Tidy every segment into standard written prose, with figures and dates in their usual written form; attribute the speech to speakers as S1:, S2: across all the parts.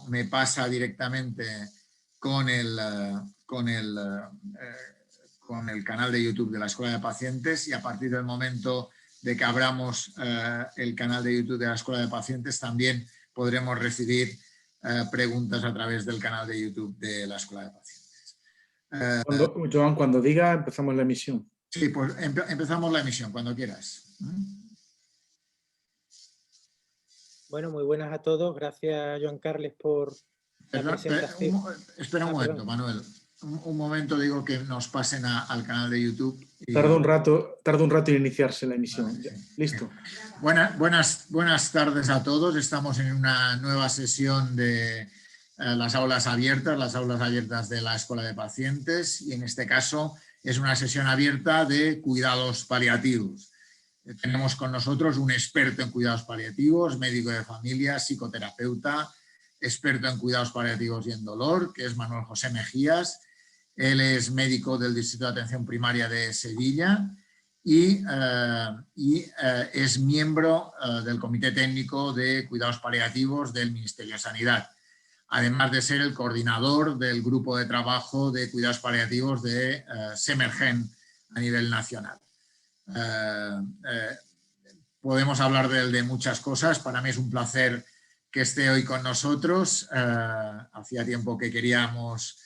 S1: me pasa directamente con el canal de YouTube de la Escuela de Pacientes, y a partir del momento de que abramos el canal de YouTube de la Escuela de Pacientes también podremos recibir preguntas a través del canal de YouTube de la Escuela de Pacientes.
S2: Joan, cuando diga, empezamos la emisión.
S1: Sí, pues empezamos la emisión, cuando quieras.
S3: Bueno, muy buenas a todos. Gracias, Joan Carles, por la presentación.
S1: Espera un momento, Manuel. Un momento, digo que nos pasen al canal de YouTube.
S2: Tarda un rato en iniciarse la emisión. Vale, sí. Listo.
S1: Buenas tardes a todos. Estamos en una nueva sesión de las aulas abiertas de la Escuela de Pacientes, y en este caso es una sesión abierta de cuidados paliativos. Tenemos con nosotros un experto en cuidados paliativos, médico de familia, psicoterapeuta, experto en cuidados paliativos y en dolor, que es Manuel José Mejías. Él es médico del Distrito de Atención Primaria de Sevilla y es miembro del Comité Técnico de Cuidados Paliativos del Ministerio de Sanidad, además de ser el coordinador del grupo de trabajo de cuidados paliativos de Semergen a nivel nacional. Podemos hablar de muchas cosas. Para mí es un placer que esté hoy con nosotros. Hacía tiempo que queríamos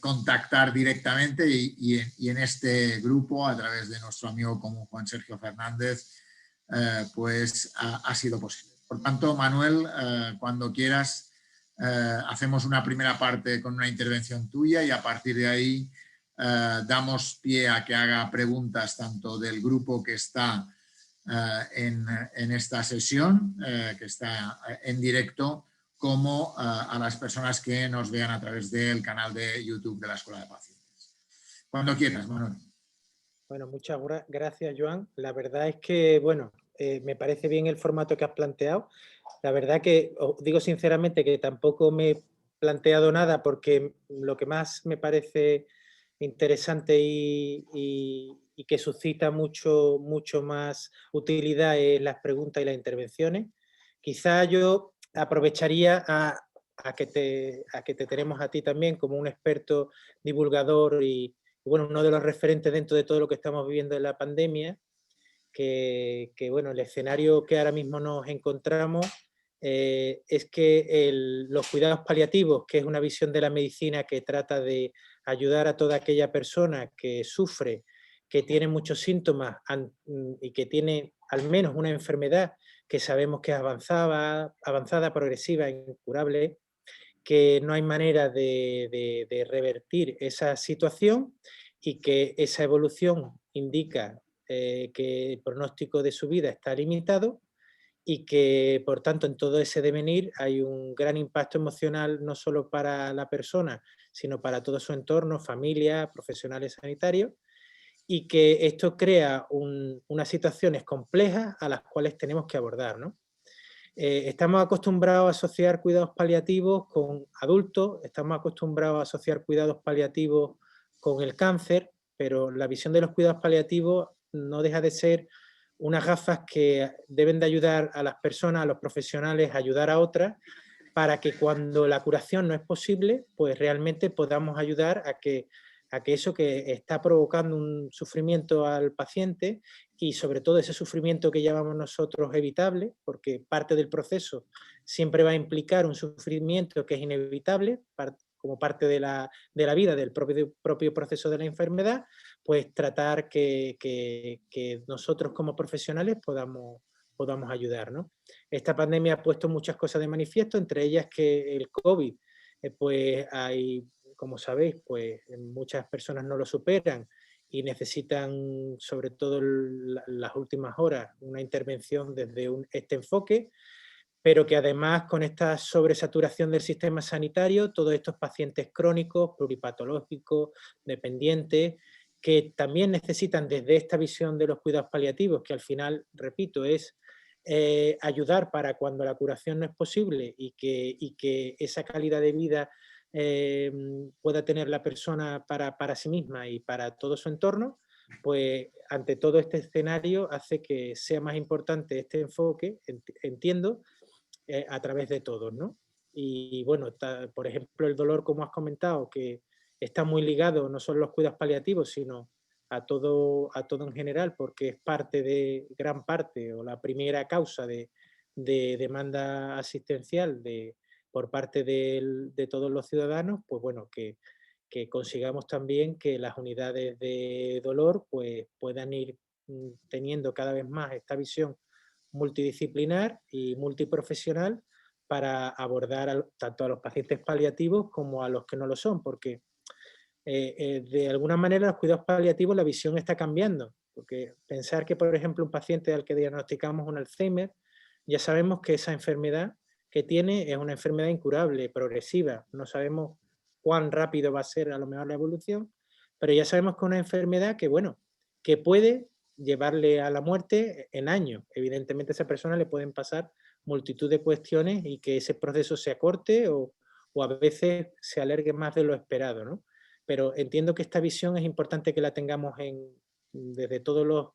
S1: contactar directamente y en este grupo, a través de nuestro amigo común Juan Sergio Fernández, pues ha sido posible. Por tanto, Manuel, cuando quieras, hacemos una primera parte con una intervención tuya, y a partir de ahí damos pie a que haga preguntas tanto del grupo que está en esta sesión, que está en directo, como a las personas que nos vean a través del canal de YouTube de la Escuela de Pacientes. Cuando quieras, Manuel.
S3: Bueno, muchas gracias, Joan. La verdad es que, bueno, me parece bien el formato que has planteado. La verdad que os digo sinceramente que tampoco me he planteado nada, porque lo que más me parece interesante y que suscita mucho más utilidad es las preguntas y las intervenciones. Quizá yo aprovecharía a que te tenemos a ti también como un experto divulgador y bueno, uno de los referentes dentro de todo lo que estamos viviendo en la pandemia, que bueno, el escenario que ahora mismo nos encontramos es que los cuidados paliativos, que es una visión de la medicina que trata de ayudar a toda aquella persona que sufre, que tiene muchos síntomas y que tiene al menos una enfermedad que sabemos que es avanzada, progresiva, incurable, que no hay manera de revertir esa situación, y que esa evolución indica que el pronóstico de su vida está limitado, y que, por tanto, en todo ese devenir hay un gran impacto emocional no solo para la persona, sino para todo su entorno, familia, profesionales sanitarios, y que esto crea unas situaciones complejas a las cuales tenemos que abordar, ¿no? Estamos acostumbrados a asociar cuidados paliativos con adultos, estamos acostumbrados a asociar cuidados paliativos con el cáncer, pero la visión de los cuidados paliativos no deja de ser unas gafas que deben de ayudar a las personas, a los profesionales, a ayudar a otras, para que cuando la curación no es posible, pues realmente podamos ayudar a que eso que está provocando un sufrimiento al paciente, y sobre todo ese sufrimiento que llamamos nosotros evitable, porque parte del proceso siempre va a implicar un sufrimiento que es inevitable, como parte de la vida, del propio proceso de la enfermedad, pues tratar que nosotros como profesionales podamos ayudar, ¿no? Esta pandemia ha puesto muchas cosas de manifiesto, entre ellas que el COVID, pues hay, como sabéis, pues muchas personas no lo superan y necesitan, sobre todo las últimas horas, una intervención desde este enfoque, pero que además, con esta sobresaturación del sistema sanitario, todos estos pacientes crónicos, pluripatológicos, dependientes, que también necesitan, desde esta visión de los cuidados paliativos, que al final, repito, es ayudar para cuando la curación no es posible, y que esa calidad de vida pueda tener la persona para sí misma y para todo su entorno, pues ante todo este escenario hace que sea más importante este enfoque, entiendo, a través de todos, ¿no? y bueno, por ejemplo, el dolor, como has comentado, que está muy ligado no solo a los cuidados paliativos, sino a todo en general, porque es gran parte o la primera causa de demanda asistencial por parte de todos los ciudadanos, pues bueno, que consigamos también que las unidades de dolor pues puedan ir teniendo cada vez más esta visión multidisciplinar y multiprofesional para abordar tanto a los pacientes paliativos como a los que no lo son, porque de alguna manera los cuidados paliativos la visión está cambiando, porque pensar que, por ejemplo, un paciente al que diagnosticamos un Alzheimer, ya sabemos que esa enfermedad que tiene es una enfermedad incurable, progresiva, no sabemos cuán rápido va a ser a lo mejor la evolución, pero ya sabemos que es una enfermedad que, bueno, que puede llevarle a la muerte en años. Evidentemente a esa persona le pueden pasar multitud de cuestiones y que ese proceso se acorte o a veces se alargue más de lo esperado, ¿no? Pero entiendo que esta visión es importante que la tengamos desde todos los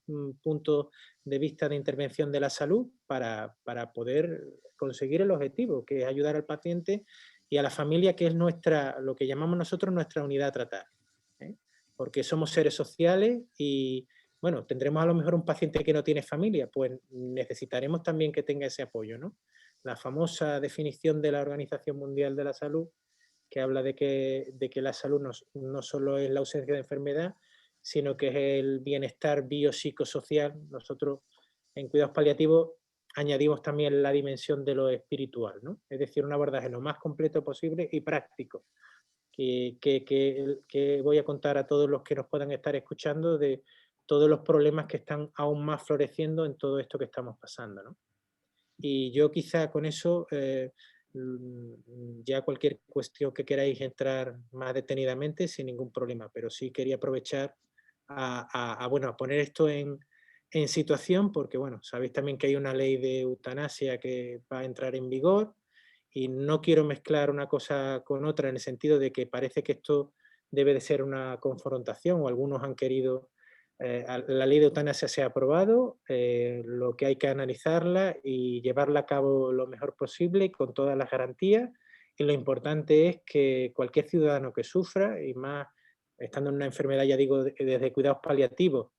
S3: puntos de vista de intervención de la salud para poder conseguir el objetivo, que es ayudar al paciente y a la familia, que es lo que llamamos nosotros nuestra unidad a tratar, ¿eh? Porque somos seres sociales y, bueno, tendremos a lo mejor un paciente que no tiene familia, pues necesitaremos también que tenga ese apoyo, ¿no? La famosa definición de la Organización Mundial de la Salud, que habla de que la salud no solo es la ausencia de enfermedad, sino que es el bienestar biopsicosocial. Nosotros en cuidados paliativos añadimos también la dimensión de lo espiritual, ¿no? Es decir, un abordaje lo más completo posible y práctico, que voy a contar a todos los que nos puedan estar escuchando de todos los problemas que están aún más floreciendo en todo esto que estamos pasando, ¿no? Y yo quizá con eso, ya cualquier cuestión que queráis entrar más detenidamente, sin ningún problema, pero sí quería aprovechar bueno, a poner esto en situación, porque bueno, sabéis también que hay una ley de eutanasia que va a entrar en vigor y no quiero mezclar una cosa con otra en el sentido de que parece que esto debe de ser una confrontación o algunos han querido la ley de eutanasia se ha aprobado, lo que hay que analizarla y llevarla a cabo lo mejor posible con todas las garantías. Y lo importante es que cualquier ciudadano que sufra, y más estando en una enfermedad, ya digo, desde cuidados paliativos,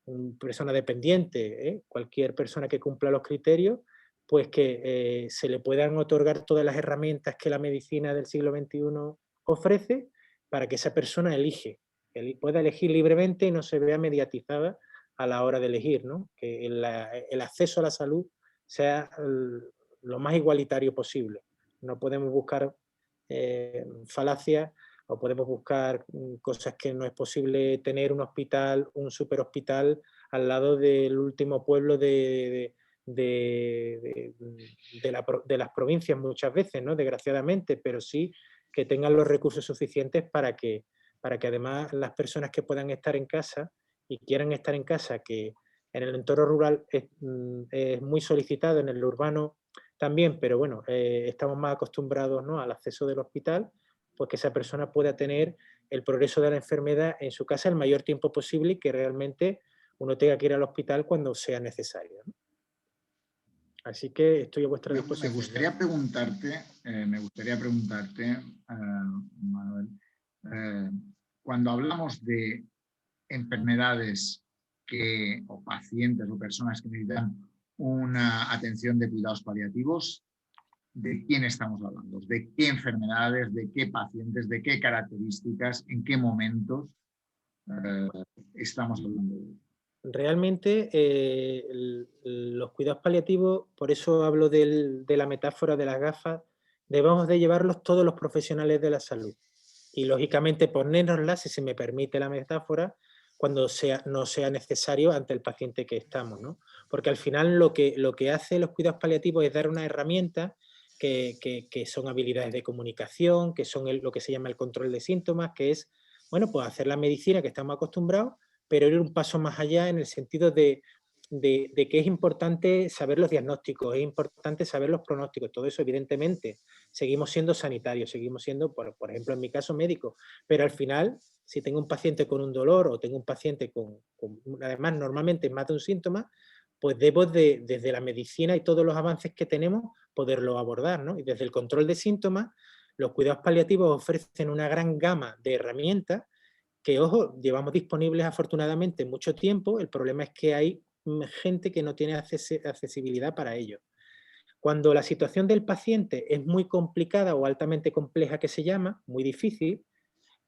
S3: una persona dependiente, cualquier persona que cumpla los criterios, pues que se le puedan otorgar todas las herramientas que la medicina del siglo XXI ofrece para que esa persona pueda elegir libremente y no se vea mediatizada a la hora de elegir, ¿no? Que el acceso a la salud sea lo más igualitario posible. No podemos buscar falacias o podemos buscar cosas que no es posible tener un hospital, un superhospital al lado del último pueblo de las provincias muchas veces, ¿no? Desgraciadamente, pero sí que tengan los recursos suficientes para que además las personas que puedan estar en casa y quieran estar en casa, que en el entorno rural es muy solicitado, en el urbano también, pero bueno, estamos más acostumbrados, ¿no?, al acceso del hospital, pues que esa persona pueda tener el progreso de la enfermedad en su casa el mayor tiempo posible y que realmente uno tenga que ir al hospital cuando sea necesario, ¿no? Así que estoy a vuestra disposición.
S1: Me gustaría preguntarte, Manuel, cuando hablamos de enfermedades o pacientes o personas que necesitan una atención de cuidados paliativos, ¿de quién estamos hablando? ¿De qué enfermedades, de qué pacientes, de qué características, en qué momentos estamos hablando de ello?
S3: Realmente los cuidados paliativos, por eso hablo de la metáfora de las gafas, debemos de llevarlos todos los profesionales de la salud. Y lógicamente ponérnoslas, si se me permite la metáfora, cuando no sea necesario ante el paciente que estamos, ¿no? Porque al final lo que hace los cuidados paliativos es dar una herramienta que son habilidades de comunicación, que son lo que se llama el control de síntomas, que es, bueno, pues hacer la medicina que estamos acostumbrados, pero ir un paso más allá en el sentido de que es importante saber los diagnósticos, es importante saber los pronósticos, todo eso evidentemente. Seguimos siendo sanitarios, seguimos siendo, por ejemplo, en mi caso, médico, pero al final, si tengo un paciente con un dolor o tengo un paciente además, normalmente más de un síntoma, pues debo desde la medicina y todos los avances que tenemos, poderlo abordar, ¿no? Y desde el control de síntomas, los cuidados paliativos ofrecen una gran gama de herramientas que, ojo, llevamos disponibles afortunadamente mucho tiempo. El problema es que hay gente que no tiene accesibilidad para ello. Cuando la situación del paciente es muy complicada o altamente compleja, que se llama, muy difícil,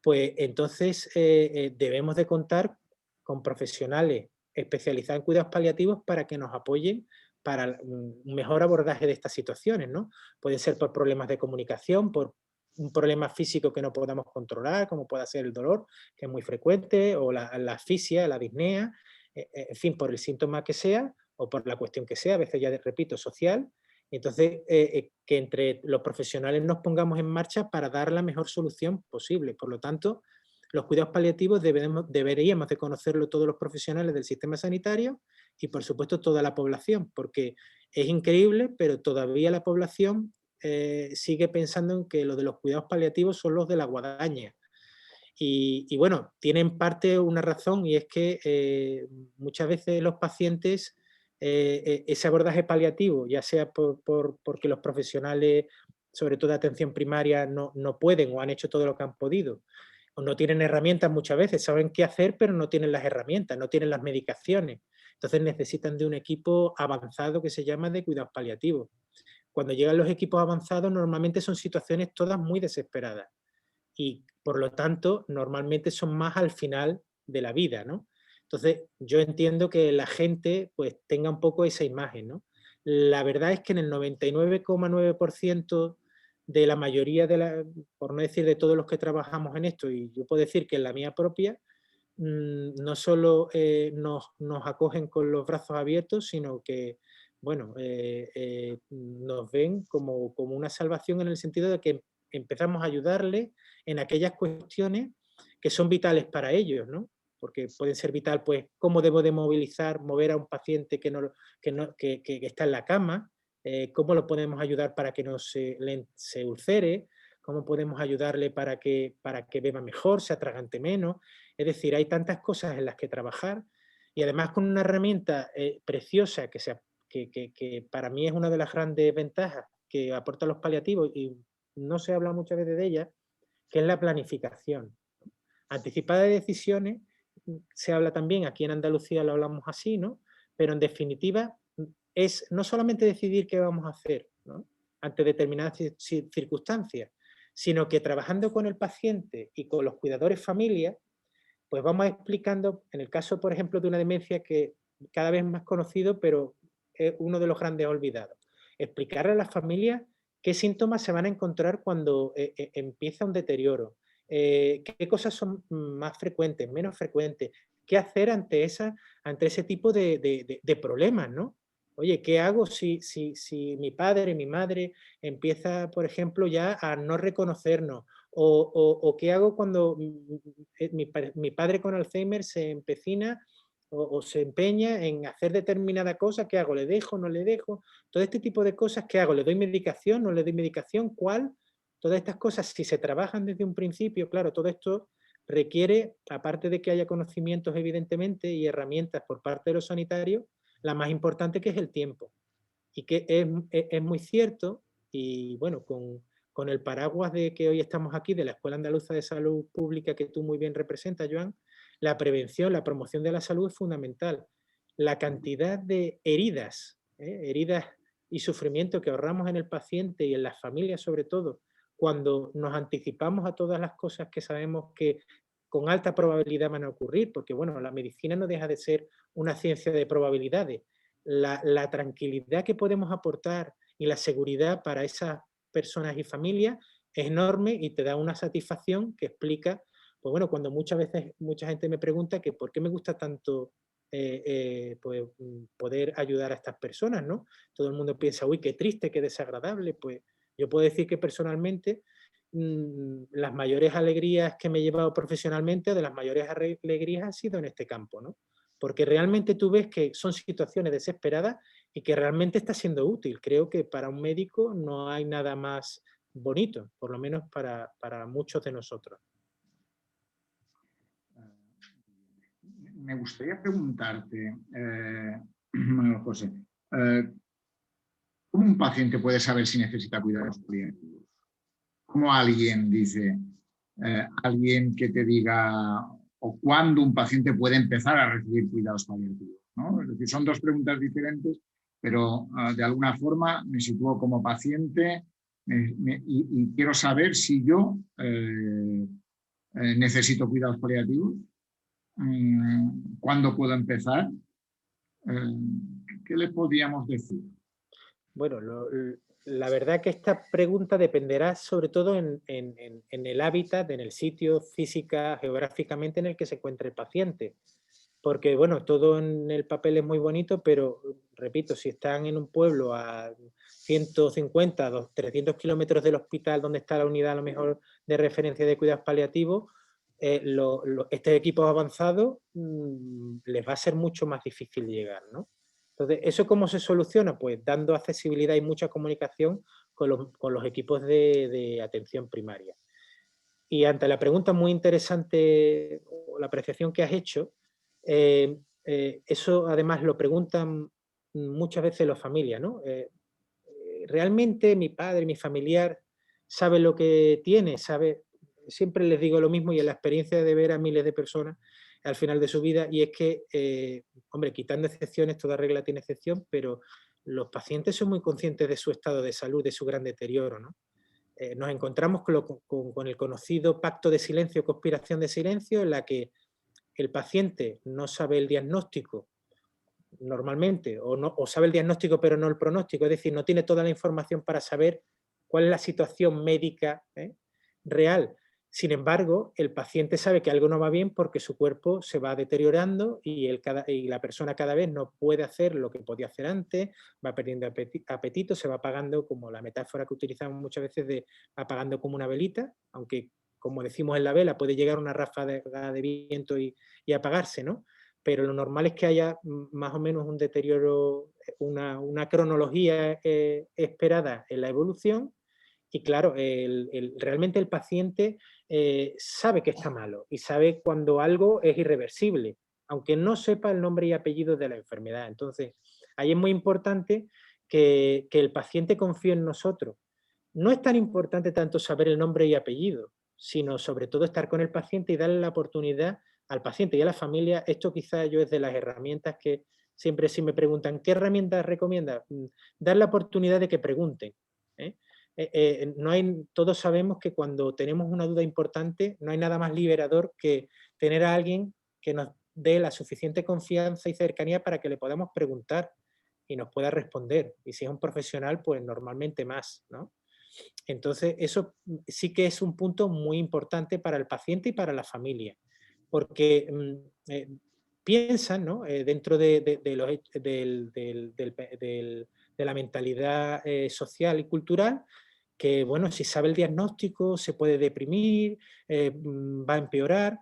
S3: pues entonces debemos de contar con profesionales especializados en cuidados paliativos para que nos apoyen para un mejor abordaje de estas situaciones, ¿no? Puede ser por problemas de comunicación, por un problema físico que no podamos controlar, como pueda ser el dolor, que es muy frecuente, o la asfixia, la disnea, en fin, por el síntoma que sea, o por la cuestión que sea, a veces ya repito, social. Entonces, que entre los profesionales nos pongamos en marcha para dar la mejor solución posible. Por lo tanto, los cuidados paliativos deberíamos de conocerlo todos los profesionales del sistema sanitario y, por supuesto, toda la población, porque es increíble, pero todavía la población sigue pensando en que lo de los cuidados paliativos son los de la guadaña. Y bueno, tiene en parte una razón, y es que muchas veces los pacientes, ese abordaje paliativo, ya sea porque los profesionales, sobre todo de atención primaria, no pueden o han hecho todo lo que han podido, o no tienen herramientas muchas veces, saben qué hacer, pero no tienen las herramientas, no tienen las medicaciones. Entonces necesitan de un equipo avanzado que se llama de cuidados paliativos. Cuando llegan los equipos avanzados, normalmente son situaciones todas muy desesperadas. Y por lo tanto, normalmente son más al final de la vida, ¿no? Entonces, yo entiendo que la gente pues tenga un poco esa imagen, ¿no? La verdad es que en el 99,9% de la mayoría por no decir de todos los que trabajamos en esto, y yo puedo decir que en la mía propia, no solo nos acogen con los brazos abiertos, sino que, bueno, nos ven como una salvación, en el sentido de que empezamos a ayudarles en aquellas cuestiones que son vitales para ellos, ¿no? Porque pueden ser vital, pues, cómo debo de mover a un paciente que está en la cama, cómo lo podemos ayudar para que no se ulcere, cómo podemos ayudarle para que beba mejor, se atragante menos. Es decir, hay tantas cosas en las que trabajar, y además con una herramienta preciosa que para mí es una de las grandes ventajas que aportan los paliativos, y no se habla muchas veces de ella, que es la planificación. Anticipada de decisiones, se habla también, aquí en Andalucía lo hablamos así, ¿no? Pero en definitiva es no solamente decidir qué vamos a hacer, ¿no?, ante determinadas circunstancias, sino que trabajando con el paciente y con los cuidadores familia, pues vamos explicando, en el caso, por ejemplo, de una demencia que cada vez es más conocido, pero es uno de los grandes olvidados, explicarle a las familias qué síntomas se van a encontrar cuando empieza un deterioro, qué cosas son más frecuentes, menos frecuentes, qué hacer ante ese tipo de problemas, ¿no? Oye, ¿qué hago si mi padre, mi madre empieza, por ejemplo, ya a no reconocernos? O qué hago cuando mi padre con Alzheimer se empecina o se empeña en hacer determinada cosa. ¿Qué hago? ¿Le dejo? ¿No le dejo? Todo este tipo de cosas, ¿qué hago? ¿Le doy medicación? ¿No le doy medicación? ¿Cuál? Todas estas cosas, si se trabajan desde un principio, claro, todo esto requiere, aparte de que haya conocimientos evidentemente y herramientas por parte de los sanitarios, la más importante, que es el tiempo. Y que es muy cierto, y bueno, con el paraguas de que hoy estamos aquí, de la Escuela Andaluza de Salud Pública, que tú muy bien representas, Joan, la prevención, la promoción de la salud es fundamental. La cantidad de heridas y sufrimiento que ahorramos en el paciente y en las familias, sobre todo, cuando nos anticipamos a todas las cosas que sabemos que con alta probabilidad van a ocurrir, porque bueno, la medicina no deja de ser una ciencia de probabilidades. La tranquilidad que podemos aportar y la seguridad para esas personas y familias es enorme, y te da una satisfacción que explica, pues bueno, cuando muchas veces mucha gente me pregunta que por qué me gusta tanto pues, poder ayudar a estas personas, ¿no? Todo el mundo piensa, uy, qué triste, qué desagradable. Pues yo puedo decir que personalmente las mayores alegrías que me he llevado profesionalmente, o de las mayores alegrías, ha sido en este campo, ¿no? Porque realmente tú ves que son situaciones desesperadas y que realmente está siendo útil. Creo que para un médico no hay nada más bonito, por lo menos para muchos de nosotros.
S1: Me gustaría preguntarte, Manuel José, ¿Cómo un paciente puede saber si necesita cuidados paliativos? ¿Cómo alguien dice, alguien que te diga, o cuándo un paciente puede empezar a recibir cuidados paliativos, ¿no? Es decir, son dos preguntas diferentes, pero de alguna forma me sitúo como paciente y quiero saber si yo necesito cuidados paliativos, cuándo puedo empezar. ¿Qué le podríamos decir?
S3: Bueno, la verdad que esta pregunta dependerá sobre todo en el hábitat, en el sitio física, geográficamente en el que se encuentre el paciente. Porque, bueno, todo en el papel es muy bonito, pero, repito, si están en un pueblo a 150, 300 kilómetros del hospital donde está la unidad a lo mejor de referencia de cuidados paliativos, este equipo avanzado les va a ser mucho más difícil llegar, ¿no? Entonces, ¿eso cómo se soluciona? Pues dando accesibilidad y mucha comunicación con los equipos de atención primaria. Y ante la pregunta muy interesante, o la apreciación que has hecho, eso además lo preguntan muchas veces las familias, ¿no? ¿Realmente mi padre, mi familiar, sabe lo que tiene? ¿Sabe? Siempre les digo lo mismo y en la experiencia de ver a miles de personas al final de su vida, y es que, hombre, quitando excepciones, toda regla tiene excepción, pero los pacientes son muy conscientes de su estado de salud, de su gran deterioro, ¿no? Nos encontramos con el conocido pacto de silencio, conspiración de silencio, en la que el paciente no sabe el diagnóstico normalmente, o sabe el diagnóstico pero no el pronóstico, es decir, no tiene toda la información para saber cuál es la situación médica real. Sin embargo, el paciente sabe que algo no va bien porque su cuerpo se va deteriorando y la persona cada vez no puede hacer lo que podía hacer antes, va perdiendo apetito, se va apagando, como la metáfora que utilizamos muchas veces de apagando como una velita, aunque como decimos en la vela puede llegar una ráfaga de viento y apagarse, ¿no? Pero lo normal es que haya más o menos un deterioro, una cronología esperada en la evolución. Y claro, realmente el paciente sabe que está malo y sabe cuando algo es irreversible, aunque no sepa el nombre y apellido de la enfermedad. Entonces, ahí es muy importante que el paciente confíe en nosotros. No es tan importante tanto saber el nombre y apellido, sino sobre todo estar con el paciente y darle la oportunidad al paciente y a la familia. Esto quizás yo es de las herramientas que siempre si me preguntan, ¿qué herramientas recomiendas? Dar la oportunidad de que pregunten. Todos sabemos que cuando tenemos una duda importante no hay nada más liberador que tener a alguien que nos dé la suficiente confianza y cercanía para que le podamos preguntar y nos pueda responder. Y si es un profesional, pues normalmente más, ¿no? Entonces, eso sí que es un punto muy importante para el paciente y para la familia, porque piensan, ¿no? Dentro de la mentalidad social y cultural, que bueno, si sabe el diagnóstico se puede deprimir, va a empeorar.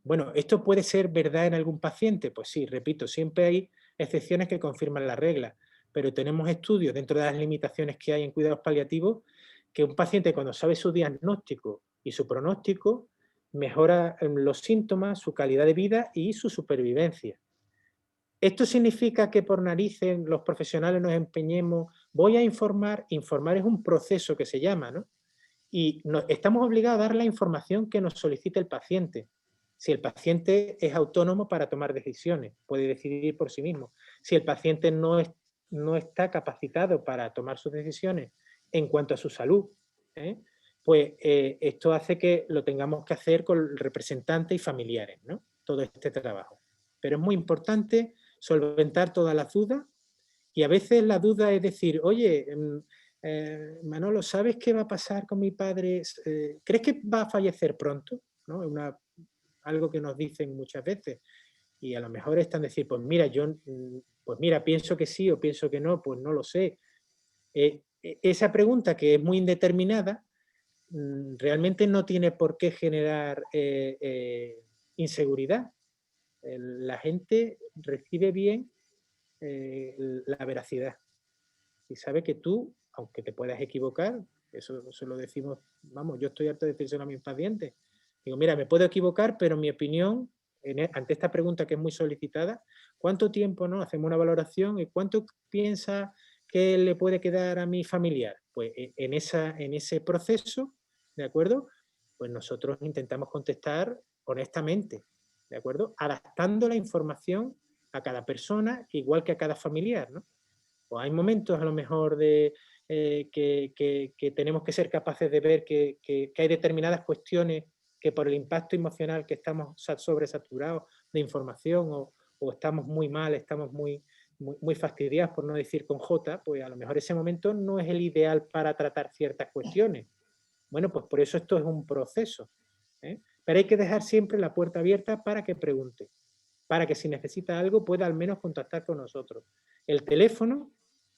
S3: Bueno, ¿esto puede ser verdad en algún paciente? Pues sí, repito, siempre hay excepciones que confirman la regla, pero tenemos estudios dentro de las limitaciones que hay en cuidados paliativos que un paciente cuando sabe su diagnóstico y su pronóstico mejora los síntomas, su calidad de vida y su supervivencia. ¿Esto significa que por narices los profesionales nos empeñemos? Voy a informar. Informar es un proceso que se llama, ¿no? Y estamos obligados a dar la información que nos solicite el paciente. Si el paciente es autónomo para tomar decisiones, puede decidir por sí mismo. Si el paciente no está capacitado para tomar sus decisiones en cuanto a su salud, pues esto hace que lo tengamos que hacer con representantes y familiares, ¿no? Todo este trabajo. Pero es muy importante solventar todas las dudas y a veces la duda es decir, oye, Manolo, ¿sabes qué va a pasar con mi padre? ¿Crees que va a fallecer pronto? ¿No? Es algo que nos dicen muchas veces. Y a lo mejor están decir, pues mira, pienso que sí o pienso que no, pues no lo sé. Esa pregunta que es muy indeterminada realmente no tiene por qué generar inseguridad. La gente recibe bien la veracidad y sabe que tú, aunque te puedas equivocar, eso lo decimos, vamos, yo estoy harto de decírselo a mis pacientes. Digo, mira, me puedo equivocar, pero mi opinión, ante esta pregunta que es muy solicitada, ¿cuánto tiempo, no? Hacemos una valoración y cuánto piensa ¿qué le puede quedar a mi familiar? Pues en ese proceso, ¿de acuerdo? Pues nosotros intentamos contestar honestamente, ¿de acuerdo? Adaptando la información a cada persona, igual que a cada familiar, ¿no? O hay momentos a lo mejor que tenemos que ser capaces de ver que hay determinadas cuestiones que por el impacto emocional que estamos sobresaturados de información o estamos muy mal, estamos muy fastidiados, por no decir con J, pues a lo mejor ese momento no es el ideal para tratar ciertas cuestiones. Bueno, pues por eso esto es un proceso, ¿eh? Pero hay que dejar siempre la puerta abierta para que pregunte, para que si necesita algo pueda al menos contactar con nosotros. El teléfono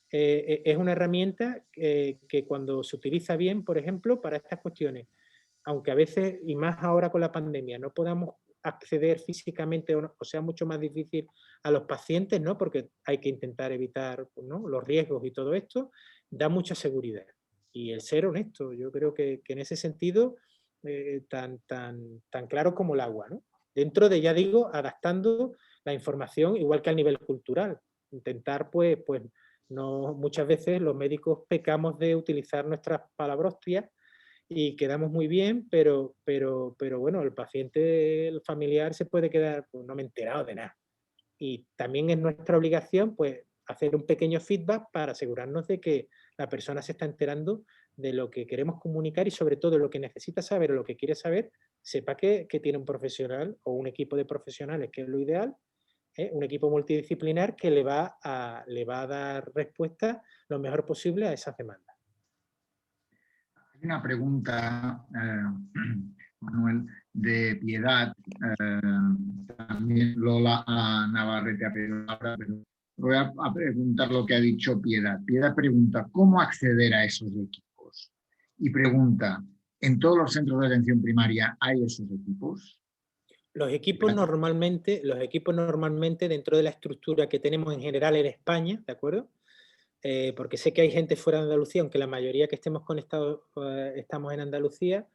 S3: es una herramienta que cuando se utiliza bien, por ejemplo, para estas cuestiones, aunque a veces, y más ahora con la pandemia, no podamos acceder físicamente o sea mucho más difícil a los pacientes, ¿no? Porque hay que intentar evitar, ¿no?, los riesgos y todo esto, da mucha seguridad. Y el ser honesto, yo creo que en ese sentido, tan claro como el agua, ¿no? Dentro de, ya digo, adaptando la información igual que al nivel cultural. Intentar, pues no, muchas veces los médicos pecamos de utilizar nuestras palabrostias y quedamos muy bien, pero bueno, el paciente, el familiar se puede quedar, pues no me he enterado de nada. Y también es nuestra obligación, pues, hacer un pequeño feedback para asegurarnos de que la persona se está enterando de lo que queremos comunicar y sobre todo lo que necesita saber o lo que quiere saber, sepa que tiene un profesional o un equipo de profesionales, que es lo ideal, un equipo multidisciplinar que le va a dar respuesta lo mejor posible a esas demandas.
S1: Hay una pregunta, Manuel, de Piedad. También Lola Navarrete ha pedido ahora, pero voy a preguntar lo que ha dicho Piedad. Piedad pregunta, ¿cómo acceder a esos equipos? Y pregunta, ¿en todos los centros de atención primaria hay esos equipos?
S3: Los equipos normalmente dentro de la estructura que tenemos en general en España, ¿de acuerdo? Porque sé que hay gente fuera de Andalucía, aunque la mayoría que estemos conectados estamos en Andalucía,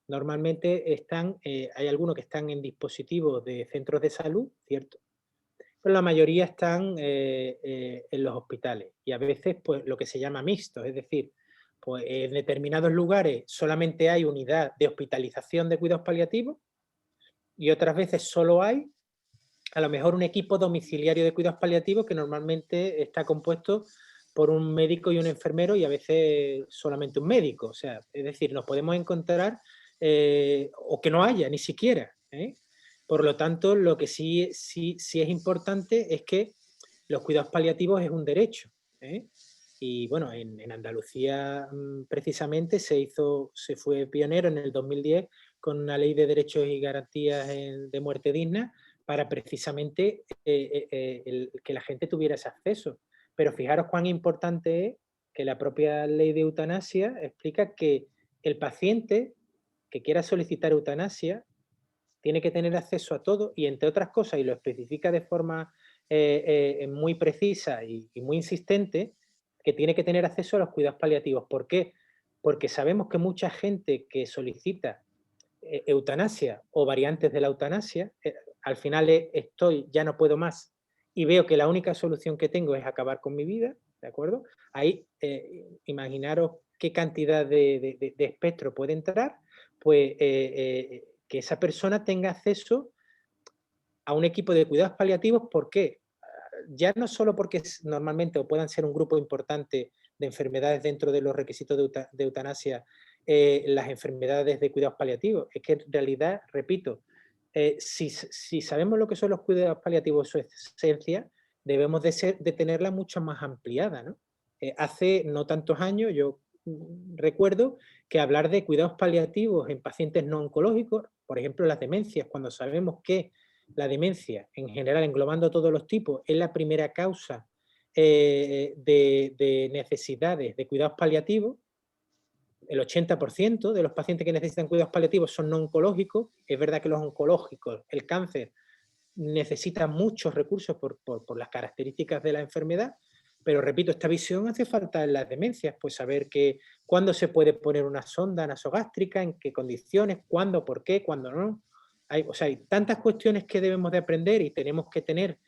S3: normalmente hay algunos que están en dispositivos de centros de salud, ¿cierto? Pero la mayoría están en los hospitales y a veces pues lo que se llama mixto, es decir, pues en determinados lugares solamente hay unidad de hospitalización de cuidados paliativos y otras veces solo hay a lo mejor un equipo domiciliario de cuidados paliativos que normalmente está compuesto por un médico y un enfermero y a veces solamente un médico. O sea, es decir, nos podemos encontrar o que no haya ni siquiera, ¿eh? Por lo tanto, lo que sí es importante es que los cuidados paliativos es un derecho, ¿eh? Y bueno, en Andalucía precisamente se fue pionero en el 2010 con una ley de derechos y garantías de muerte digna para precisamente que la gente tuviera ese acceso. Pero fijaros cuán importante es que la propia ley de eutanasia explica que el paciente que quiera solicitar eutanasia tiene que tener acceso a todo y, entre otras cosas, y lo especifica de forma muy precisa y muy insistente, que tiene que tener acceso a los cuidados paliativos. ¿Por qué? Porque sabemos que mucha gente que solicita eutanasia o variantes de la eutanasia, al final ya no puedo más y veo que la única solución que tengo es acabar con mi vida, ¿de acuerdo? Ahí imaginaros qué cantidad de espectro puede entrar, pues que esa persona tenga acceso a un equipo de cuidados paliativos. ¿Por qué? Ya no solo porque normalmente o puedan ser un grupo importante de enfermedades dentro de los requisitos de eutanasia, las enfermedades de cuidados paliativos, es que en realidad, repito, si sabemos lo que son los cuidados paliativos, su esencia, debemos de tenerla mucho más ampliada, ¿no? Hace no tantos años yo recuerdo que hablar de cuidados paliativos en pacientes no oncológicos, por ejemplo las demencias, cuando sabemos que la demencia, en general, englobando todos los tipos, es la primera causa de necesidades de cuidados paliativos. El 80% de los pacientes que necesitan cuidados paliativos son no oncológicos. Es verdad que los oncológicos, el cáncer, necesita muchos recursos por las características de la enfermedad, pero repito, esta visión hace falta en las demencias, pues saber cuándo se puede poner una sonda nasogástrica, en qué condiciones, cuándo, por qué, cuándo no. Hay tantas cuestiones que debemos de aprender y tenemos que tener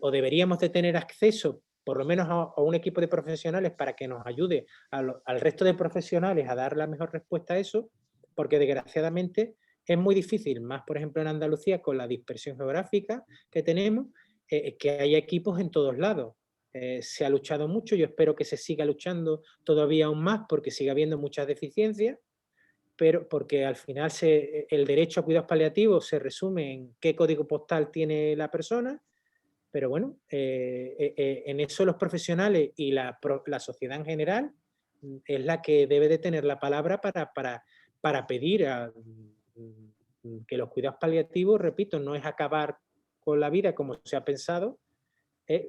S3: o deberíamos de tener acceso por lo menos a un equipo de profesionales para que nos ayude al resto de profesionales a dar la mejor respuesta a eso, porque desgraciadamente es muy difícil, más por ejemplo en Andalucía con la dispersión geográfica que tenemos, que haya equipos en todos lados. Se ha luchado mucho, yo espero que se siga luchando todavía aún más porque sigue habiendo muchas deficiencias, pero porque al final el derecho a cuidados paliativos se resume en qué código postal tiene la persona, pero bueno, en eso los profesionales y la sociedad en general es la que debe de tener la palabra para pedir que los cuidados paliativos, repito, no es acabar con la vida como se ha pensado.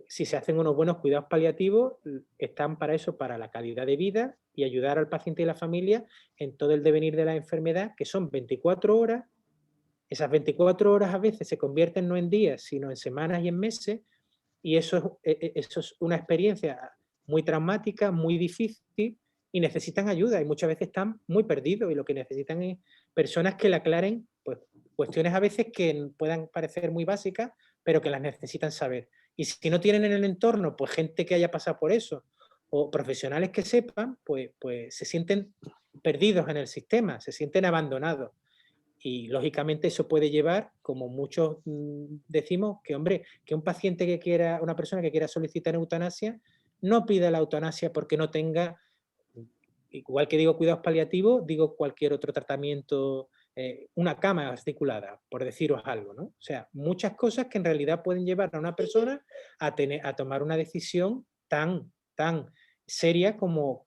S3: Si se hacen unos buenos cuidados paliativos, están para eso, para la calidad de vida y ayudar al paciente y la familia en todo el devenir de la enfermedad, que son 24 horas. Esas 24 horas a veces se convierten no en días, sino en semanas y en meses, y eso es una experiencia muy traumática, muy difícil, y necesitan ayuda, y muchas veces están muy perdidos, y lo que necesitan es personas que le aclaren pues, cuestiones a veces que puedan parecer muy básicas, pero que las necesitan saber. Y si no tienen en el entorno, pues gente que haya pasado por eso, o profesionales que sepan, pues se sienten perdidos en el sistema, se sienten abandonados. Y lógicamente eso puede llevar, como muchos decimos, que hombre, que un paciente que quiera, una persona que quiera solicitar eutanasia, no pida la eutanasia porque no tenga, igual que digo cuidados paliativos, digo cualquier otro tratamiento, una cama articulada, por deciros algo, ¿no? O sea, muchas cosas que en realidad pueden llevar a una persona a tomar una decisión tan seria como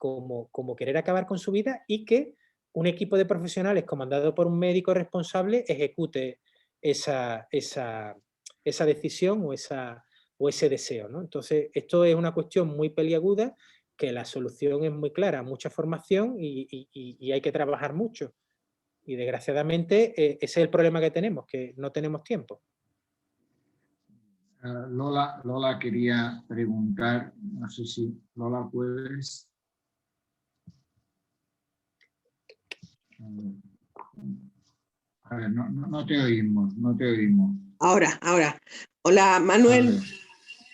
S3: querer acabar con su vida, y que un equipo de profesionales comandado por un médico responsable ejecute esa decisión o ese deseo, ¿no? Entonces, esto es una cuestión muy peliaguda, que la solución es muy clara, mucha formación y hay que trabajar mucho. Y desgraciadamente ese es el problema que tenemos, que no tenemos tiempo.
S1: Lola quería preguntar, no sé si Lola puedes. A ver, no te oímos, no te oímos.
S4: Ahora. Hola, Manuel.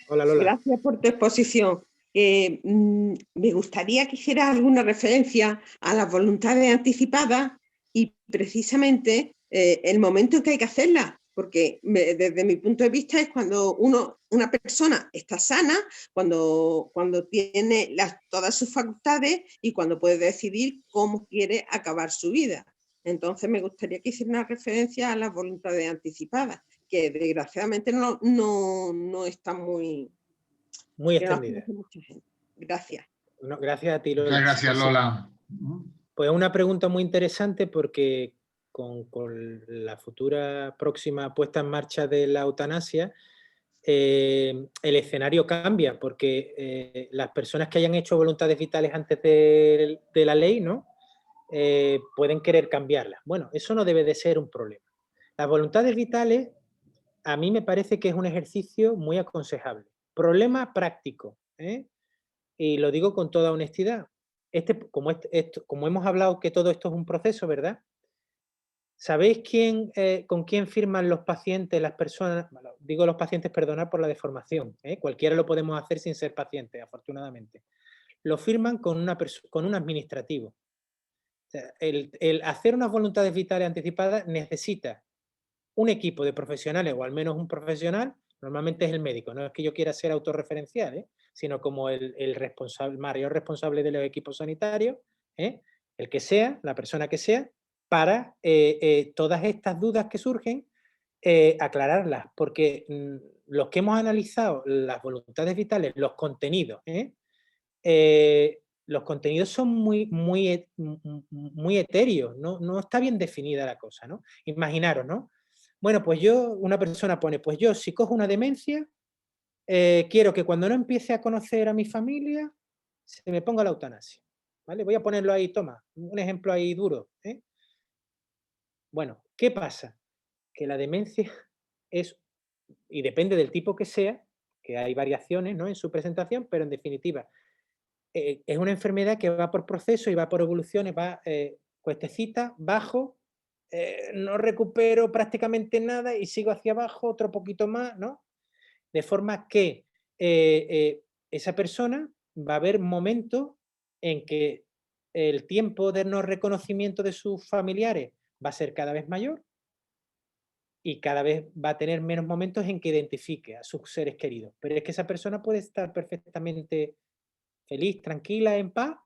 S3: Hola, Lola.
S4: Gracias por tu exposición. Me gustaría que hicieras alguna referencia a las voluntades anticipadas y precisamente el momento en que hay que hacerlas, porque desde mi punto de vista es cuando una persona está sana, cuando tiene todas sus facultades y cuando puede decidir cómo quiere acabar su vida. Entonces me gustaría que hiciera una referencia a las voluntades anticipadas, que desgraciadamente no están muy
S3: extendida.
S4: Gracias.
S3: No, gracias a ti, Lola.
S1: Muchas gracias, Lola.
S3: Pues una pregunta muy interesante, porque con la futura próxima puesta en marcha de la eutanasia, el escenario cambia, porque las personas que hayan hecho voluntades vitales antes de la ley, ¿no? Pueden querer cambiarlas. Bueno, eso no debe de ser un problema. Las voluntades vitales, a mí me parece que es un ejercicio muy aconsejable. Problema práctico, y lo digo con toda honestidad. Como hemos hablado que todo esto es un proceso, ¿verdad? ¿Sabéis con quién firman los pacientes, las personas? Bueno, digo los pacientes, perdonad por la deformación, cualquiera lo podemos hacer sin ser paciente, afortunadamente. Lo firman con un administrativo. O sea, el hacer unas voluntades vitales anticipadas necesita un equipo de profesionales, o al menos un profesional, normalmente es el médico, no es que yo quiera ser autorreferencial, sino como el mayor responsable de los equipos sanitarios, el que sea, la persona que sea, para todas estas dudas que surgen, aclararlas, porque los que hemos analizado las voluntades vitales, los contenidos son muy etéreos, no está bien definida la cosa, ¿no? Imaginaros, ¿no? Bueno, pues una persona pone, pues yo si cojo una demencia, quiero que cuando no empiece a conocer a mi familia, se me ponga la eutanasia, ¿vale? Voy a ponerlo ahí, toma, un ejemplo ahí duro, Bueno, ¿qué pasa? Que la demencia es, y depende del tipo que sea, que hay variaciones, ¿no?, en su presentación, pero en definitiva, es una enfermedad que va por procesos y va por evoluciones, va cuestecita, bajo, no recupero prácticamente nada y sigo hacia abajo otro poquito más, ¿no? De forma que esa persona va a haber momentos en que el tiempo de no reconocimiento de sus familiares va a ser cada vez mayor y cada vez va a tener menos momentos en que identifique a sus seres queridos. Pero es que esa persona puede estar perfectamente feliz, tranquila, en paz,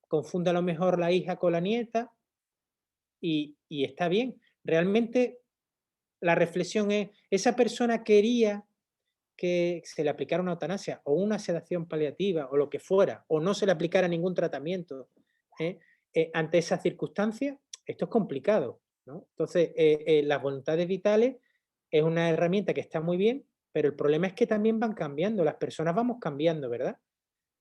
S3: confunde a lo mejor la hija con la nieta y está bien. Realmente la reflexión es, esa persona quería que se le aplicara una eutanasia o una sedación paliativa o lo que fuera, o no se le aplicara ningún tratamiento ante esas circunstancias, esto es complicado, ¿no? Entonces, las voluntades vitales es una herramienta que está muy bien, pero el problema es que también van cambiando, las personas vamos cambiando, ¿verdad?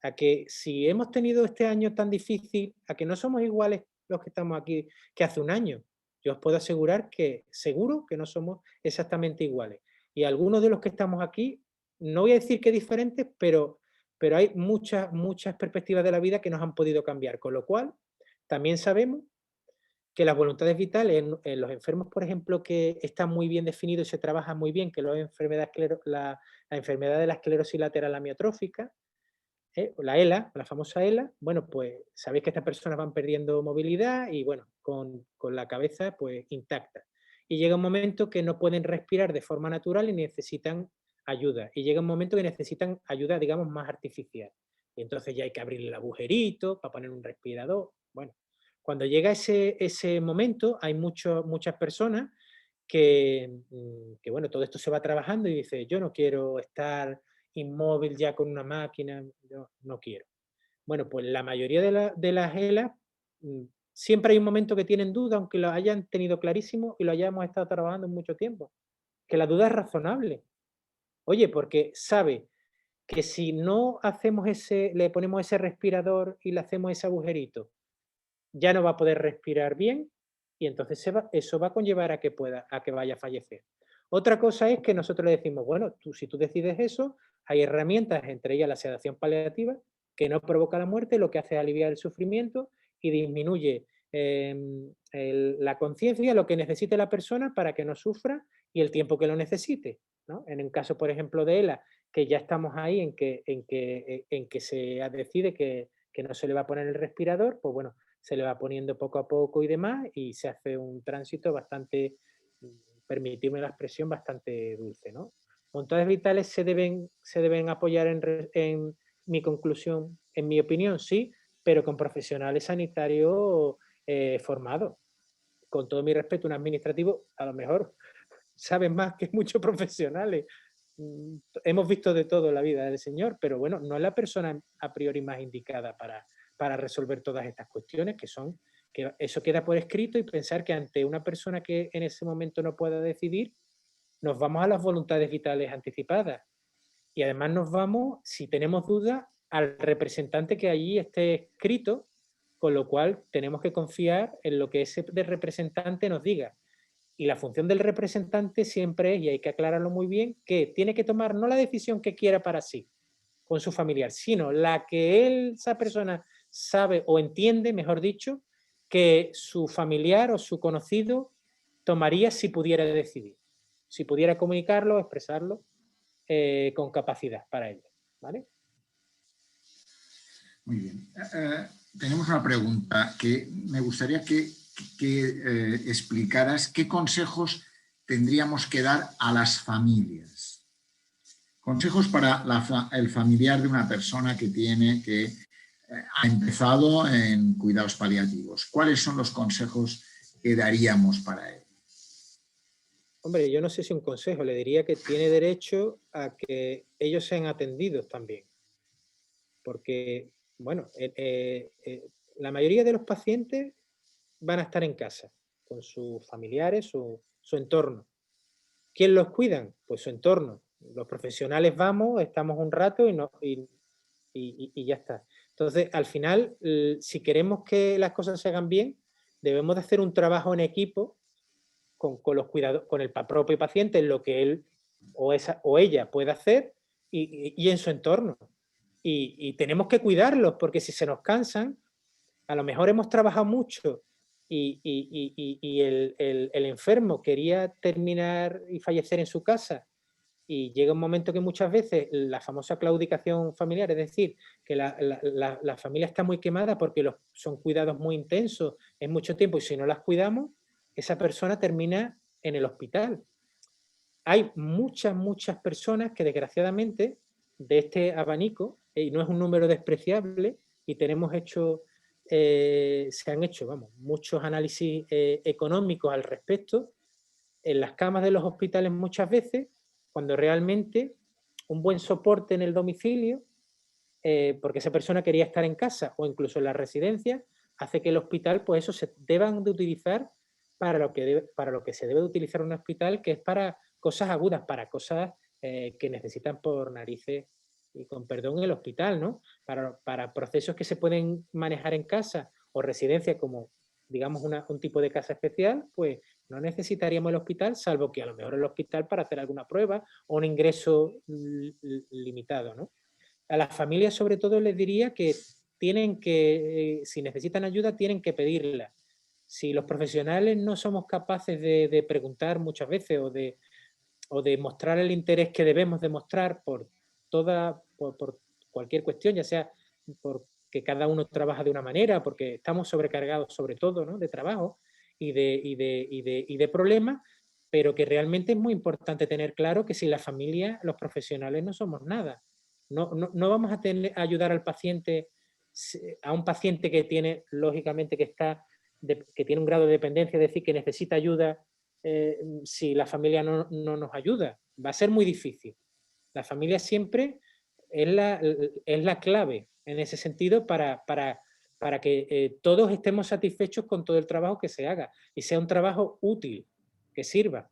S3: A que si hemos tenido este año tan difícil, a que no somos iguales los que estamos aquí que hace un año. Yo os puedo asegurar que seguro que no somos exactamente iguales. Y algunos de los que estamos aquí, no voy a decir que diferentes, pero hay muchas perspectivas de la vida que nos han podido cambiar. Con lo cual, también sabemos que las voluntades vitales en los enfermos, por ejemplo, que están muy bien definidos y se trabaja muy bien, que la enfermedad de la esclerosis lateral amiotrófica, la ELA, la famosa ELA, bueno, pues sabéis que estas personas van perdiendo movilidad y bueno, con la cabeza pues intacta. Y llega un momento que no pueden respirar de forma natural y necesitan ayuda. Y llega un momento que necesitan ayuda, digamos, más artificial. Y entonces ya hay que abrirle el agujerito para poner un respirador. Bueno, cuando llega ese momento, hay muchas personas que, bueno, todo esto se va trabajando y dice, yo no quiero estar inmóvil ya con una máquina, yo no quiero. Bueno, pues la mayoría de las ELAs, siempre hay un momento que tienen duda, aunque lo hayan tenido clarísimo y lo hayamos estado trabajando en mucho tiempo, que la duda es razonable. Oye, porque sabe que si no hacemos le ponemos ese respirador y le hacemos ese agujerito, ya no va a poder respirar bien y entonces eso va a conllevar a que vaya a fallecer. Otra cosa es que nosotros le decimos, bueno, si tú decides eso, hay herramientas, entre ellas la sedación paliativa, que no provoca la muerte, lo que hace es aliviar el sufrimiento y disminuye la conciencia, lo que necesite la persona para que no sufra y el tiempo que lo necesite, ¿no? En el caso, por ejemplo, de ELA, que ya estamos ahí en que se decide que no se le va a poner el respirador, pues bueno, se le va poniendo poco a poco y demás, y se hace un tránsito bastante, permitidme la expresión, bastante dulce, ¿no? Voluntades vitales se deben apoyar en mi conclusión, en mi opinión, sí, pero con profesionales sanitarios formados. Con todo mi respeto, un administrativo a lo mejor saben más que muchos profesionales. Hemos visto de todo en la vida del señor, pero bueno, no es la persona a priori más indicada para resolver todas estas cuestiones, que eso queda por escrito, y pensar que ante una persona que en ese momento no pueda decidir, nos vamos a las voluntades vitales anticipadas. Y además nos vamos, si tenemos dudas, al representante que allí esté escrito, con lo cual tenemos que confiar en lo que ese representante nos diga. Y la función del representante siempre es, y hay que aclararlo muy bien, que tiene que tomar no la decisión que quiera para sí, con su familiar, sino la que esa persona sabe o entiende, mejor dicho, que su familiar o su conocido tomaría si pudiera decidir, si pudiera comunicarlo, expresarlo con capacidad para ello, ¿vale?
S1: Muy bien. Tenemos una pregunta que me gustaría que explicaras qué consejos tendríamos que dar a las familias. Consejos para el familiar de una persona que ha empezado en cuidados paliativos. ¿Cuáles son los consejos que daríamos para él?
S3: Hombre, yo no sé si un consejo, le diría que tiene derecho a que ellos sean atendidos también. Porque, bueno, la mayoría de los pacientes van a estar en casa, con sus familiares, su entorno. ¿Quién los cuidan? Pues su entorno. Los profesionales vamos, estamos un rato y ya está. Entonces, al final, si queremos que las cosas se hagan bien, debemos de hacer un trabajo en equipo con los cuidados, con el propio paciente, en lo que él o ella puede hacer y en su entorno. Y tenemos que cuidarlos, porque si se nos cansan, a lo mejor hemos trabajado mucho y el enfermo quería terminar y fallecer en su casa y llega un momento que muchas veces la famosa claudicación familiar, es decir, que la familia está muy quemada porque son cuidados muy intensos en mucho tiempo y si no las cuidamos, esa persona termina en el hospital. Hay muchas personas que desgraciadamente de este abanico, y no es un número despreciable, y se han hecho, vamos, muchos análisis económicos al respecto, en las camas de los hospitales muchas veces, cuando realmente un buen soporte en el domicilio, porque esa persona quería estar en casa o incluso en la residencia, hace que el hospital, pues eso se deban de utilizar para lo que se debe de utilizar un hospital, que es para cosas agudas, para cosas que necesitan por narices y con perdón el hospital, ¿no? Para procesos que se pueden manejar en casa o residencia como, digamos, un tipo de casa especial, pues no necesitaríamos el hospital, salvo que a lo mejor el hospital para hacer alguna prueba o un ingreso limitado, ¿no? A las familias, sobre todo, les diría que tienen que, si necesitan ayuda, tienen que pedirla. Si los profesionales no somos capaces de preguntar muchas veces o de mostrar el interés que debemos demostrar por cualquier cuestión, ya sea porque cada uno trabaja de una manera, porque estamos sobrecargados sobre todo, ¿no?, de trabajo y de problemas, pero que realmente es muy importante tener claro que sin la familia, los profesionales no somos nada. No vamos a ayudar al paciente, a un paciente que tiene, lógicamente, que tiene un grado de dependencia, es decir, que necesita ayuda, si la familia no nos ayuda. Va a ser muy difícil. La familia siempre es la clave en ese sentido para que todos estemos satisfechos con todo el trabajo que se haga y sea un trabajo útil, que sirva,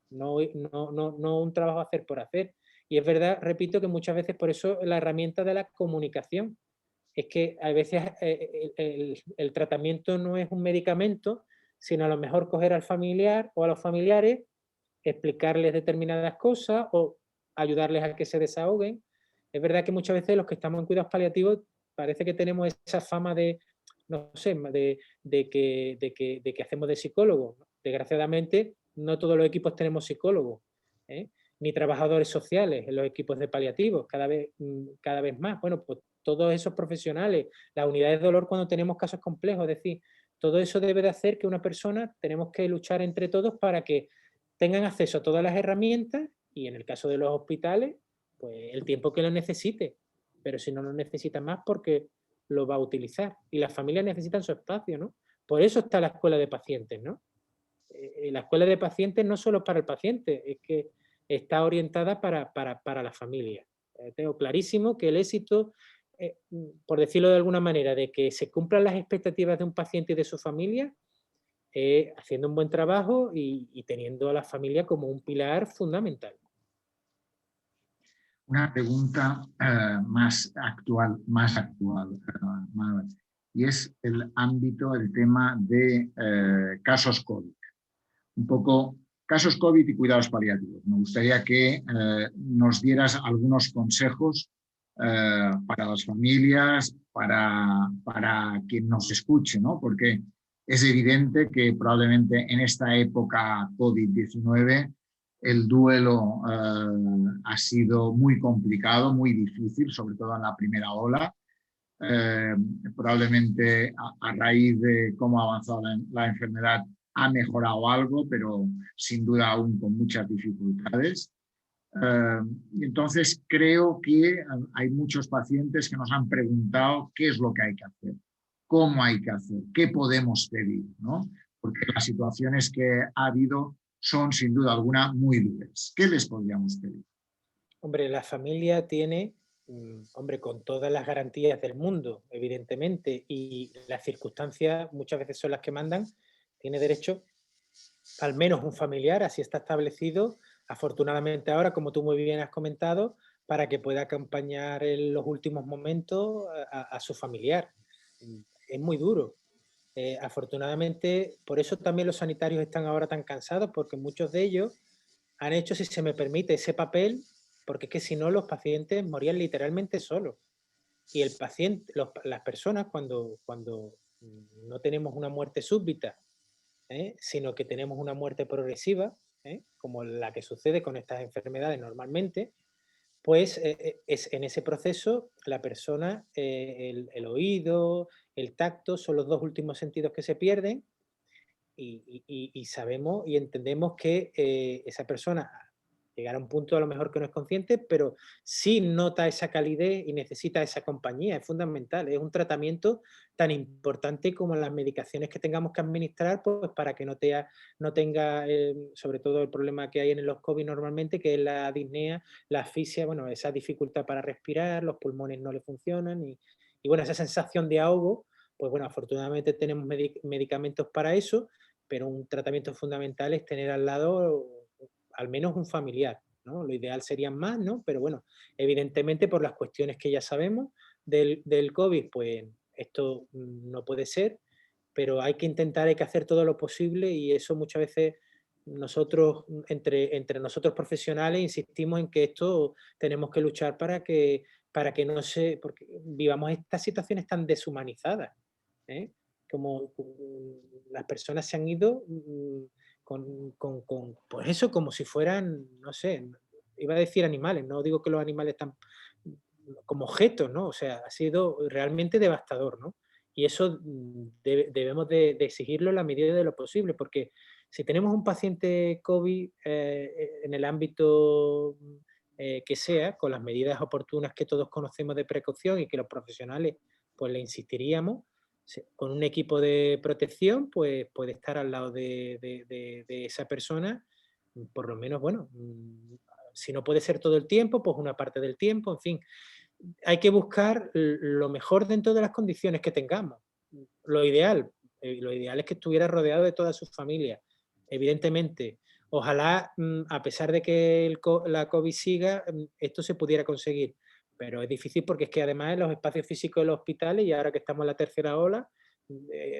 S3: no un trabajo hacer por hacer. Y es verdad, repito, que muchas veces por eso la herramienta de la comunicación es que a veces el tratamiento no es un medicamento, sino a lo mejor coger al familiar o a los familiares, explicarles determinadas cosas o ayudarles a que se desahoguen. Es verdad que muchas veces los que estamos en cuidados paliativos parece que tenemos esa fama de, no sé, de que hacemos de psicólogos. Desgraciadamente, no todos los equipos tenemos psicólogos, ¿eh?, ni trabajadores sociales en los equipos de paliativos, cada vez más. Bueno, pues todos esos profesionales, las unidades de dolor cuando tenemos casos complejos, es decir, todo eso debe de hacer que una persona, tenemos que luchar entre todos para que tengan acceso a todas las herramientas y en el caso de los hospitales, pues el tiempo que lo necesite, pero si no lo necesita más porque lo va a utilizar y las familias necesitan su espacio, ¿no? Por eso está la escuela de pacientes, ¿no? La escuela de pacientes no solo para el paciente, es que está orientada para la familia. Tengo clarísimo que el éxito, por decirlo de alguna manera, de que se cumplan las expectativas de un paciente y de su familia, haciendo un buen trabajo y teniendo a la familia como un pilar fundamental.
S1: Una pregunta más actual, y es el ámbito, el tema de casos COVID. Un poco casos COVID y cuidados paliativos. Me gustaría que nos dieras algunos consejos para las familias, para quien nos escuche, ¿no? Porque es evidente que probablemente en esta época COVID-19 el duelo ha sido muy complicado, muy difícil, sobre todo en la primera ola. Probablemente a raíz de cómo ha avanzado la enfermedad ha mejorado algo, pero sin duda aún con muchas dificultades. Entonces creo que hay muchos pacientes que nos han preguntado qué es lo que hay que hacer, cómo hay que hacer, qué podemos pedir, ¿no? Porque las situaciones que ha habido son sin duda alguna muy duras. ¿Qué les podríamos pedir?
S3: Hombre, la familia tiene, hombre, con todas las garantías del mundo, evidentemente, y las circunstancias muchas veces son las que mandan, tiene derecho al menos un familiar, así está establecido, afortunadamente ahora, como tú muy bien has comentado, para que pueda acompañar en los últimos momentos a su familiar. Es muy duro. Afortunadamente, por eso también los sanitarios están ahora tan cansados, porque muchos de ellos han hecho, si se me permite, ese papel, porque es que si no los pacientes morían literalmente solos. Y el paciente, las personas cuando no tenemos una muerte súbita, sino que tenemos una muerte progresiva, como la que sucede con estas enfermedades normalmente, pues es en ese proceso la persona, el oído, el tacto, son los dos últimos sentidos que se pierden y sabemos y entendemos que esa persona llegará a un punto a lo mejor que no es consciente, pero sí nota esa calidez y necesita esa compañía, es fundamental, es un tratamiento tan importante como las medicaciones que tengamos que administrar, pues para que no tenga, sobre todo el problema que hay en los COVID normalmente, que es la disnea, la asfixia, bueno, esa dificultad para respirar, los pulmones no le funcionan y bueno, esa sensación de ahogo, pues bueno, afortunadamente tenemos medicamentos para eso, pero un tratamiento fundamental es tener al lado al menos un familiar, ¿no? Lo ideal serían más, ¿no? Pero bueno, evidentemente por las cuestiones que ya sabemos del COVID, pues esto no puede ser, pero hay que intentar, hay que hacer todo lo posible y eso muchas veces nosotros, entre nosotros profesionales, insistimos en que esto tenemos que luchar para que no se, porque vivamos estas situaciones tan deshumanizadas, ¿eh? Como las personas se han ido pues eso, como si fueran, no sé, iba a decir animales, no digo que los animales están como objetos, ¿no? O sea, ha sido realmente devastador, ¿no? Y eso debemos de exigirlo en la medida de lo posible, porque si tenemos un paciente COVID en el ámbito que sea, con las medidas oportunas que todos conocemos de precaución y que los profesionales pues le insistiríamos, con un equipo de protección, pues puede estar al lado de esa persona, por lo menos, bueno, si no puede ser todo el tiempo, pues una parte del tiempo, en fin. Hay que buscar lo mejor dentro de las condiciones que tengamos. Lo ideal es que estuviera rodeado de toda su familia, evidentemente. Ojalá, a pesar de que la COVID siga, esto se pudiera conseguir. Pero es difícil porque es que además en los espacios físicos de los hospitales, y ahora que estamos en la tercera ola,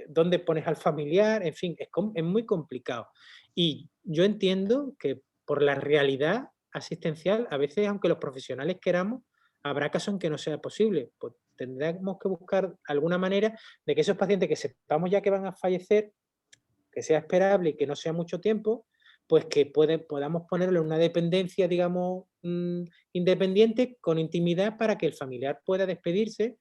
S3: ¿dónde pones al familiar? En fin, es muy complicado. Y yo entiendo que por la realidad asistencial, a veces, aunque los profesionales queramos, habrá casos en que no sea posible. Pues tendremos que buscar alguna manera de que esos pacientes que sepamos ya que van a fallecer, que sea esperable y que no sea mucho tiempo, pues que podamos ponerle una dependencia, digamos, independiente, con intimidad, para que el familiar pueda despedirse,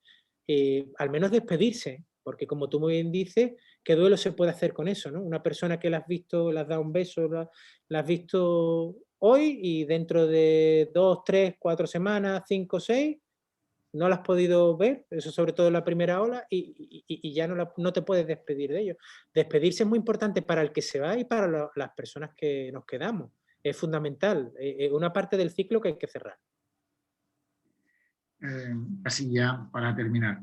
S3: al menos despedirse, porque como tú muy bien dices, ¿qué duelo se puede hacer con eso, ¿no? Una persona que la has visto, le has dado un beso, la has visto hoy y dentro de 2, 3, 4 semanas, 5, 6, no la has podido ver, eso sobre todo en la primera ola, y ya no te puedes despedir de ellos. Despedirse es muy importante para el que se va y para las personas que nos quedamos. Es fundamental, una parte del ciclo que hay que cerrar.
S1: Así ya para terminar.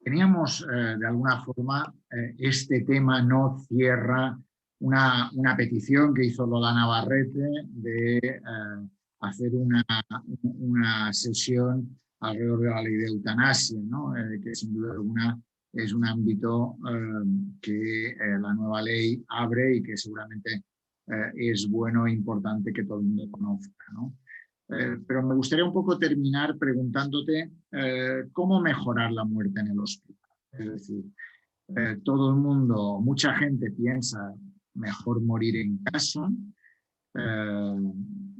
S1: Teníamos de alguna forma, este tema no cierra una petición que hizo Lola Navarrete de hacer una sesión alrededor de la ley de eutanasia, ¿no? Que sin duda alguna es un ámbito que la nueva ley abre y que seguramente es bueno e importante que todo el mundo conozca, ¿no? Pero me gustaría un poco terminar preguntándote cómo mejorar la muerte en el hospital. Es decir, todo el mundo, mucha gente piensa mejor morir en casa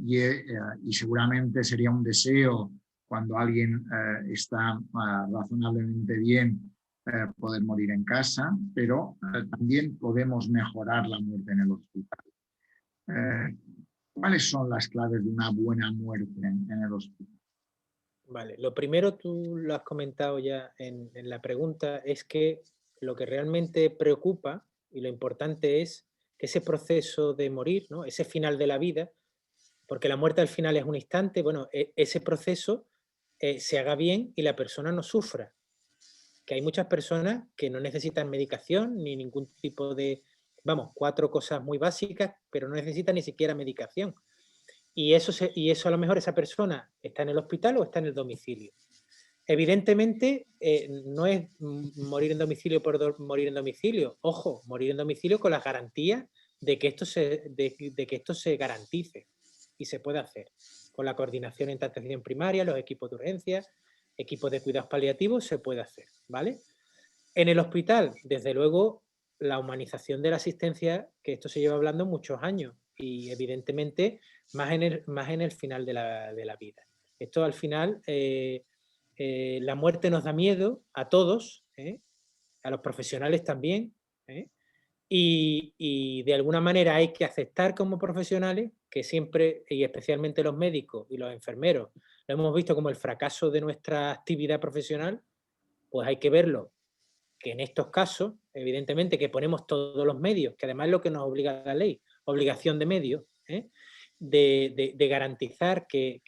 S1: y seguramente sería un deseo cuando alguien está razonablemente bien poder morir en casa, pero también podemos mejorar la muerte en el hospital. ¿Cuáles son las claves de una buena muerte en el hospital?
S3: Vale, lo primero, tú lo has comentado ya en la pregunta, es que lo que realmente preocupa y lo importante es que ese proceso de morir, ¿no? Ese final de la vida, porque la muerte al final es un instante, bueno, ese proceso se haga bien y la persona no sufra. Que hay muchas personas que no necesitan medicación ni ningún tipo de, vamos, 4 cosas muy básicas, pero no necesitan ni siquiera medicación. Y eso a lo mejor esa persona está en el hospital o está en el domicilio. Evidentemente, no es morir en domicilio por morir en domicilio. Ojo, morir en domicilio con las garantías de que esto se garantice y se puede hacer. Con la coordinación entre atención primaria, los equipos de urgencias, equipos de cuidados paliativos, se puede hacer, ¿vale? En el hospital, desde luego, la humanización de la asistencia, que esto se lleva hablando muchos años. y evidentemente más en el final de la vida. Esto al final, la muerte nos da miedo a todos, a los profesionales también, y de alguna manera hay que aceptar como profesionales que siempre, y especialmente los médicos y los enfermeros, lo hemos visto como el fracaso de nuestra actividad profesional, pues hay que verlo, que en estos casos, evidentemente que ponemos todos los medios, que además es lo que nos obliga la ley, obligación de medios, de garantizar que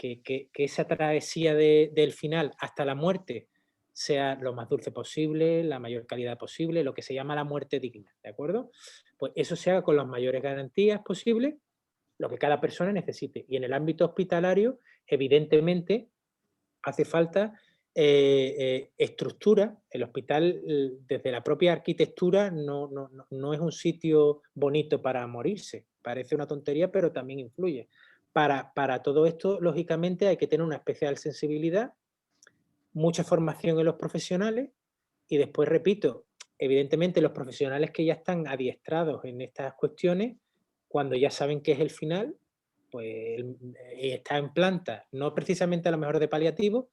S3: esa travesía del final hasta la muerte sea lo más dulce posible, la mayor calidad posible, lo que se llama la muerte digna, ¿de acuerdo? Pues eso se haga con las mayores garantías posibles, lo que cada persona necesite. Y en el ámbito hospitalario, evidentemente, hace falta estructura. El hospital, desde la propia arquitectura, no es un sitio bonito para morirse. Parece una tontería, pero también influye. Para todo esto, lógicamente, hay que tener una especial sensibilidad, mucha formación en los profesionales y después, repito, evidentemente los profesionales que ya están adiestrados en estas cuestiones, cuando ya saben qué es el final, pues está en planta, no precisamente a lo mejor de paliativo,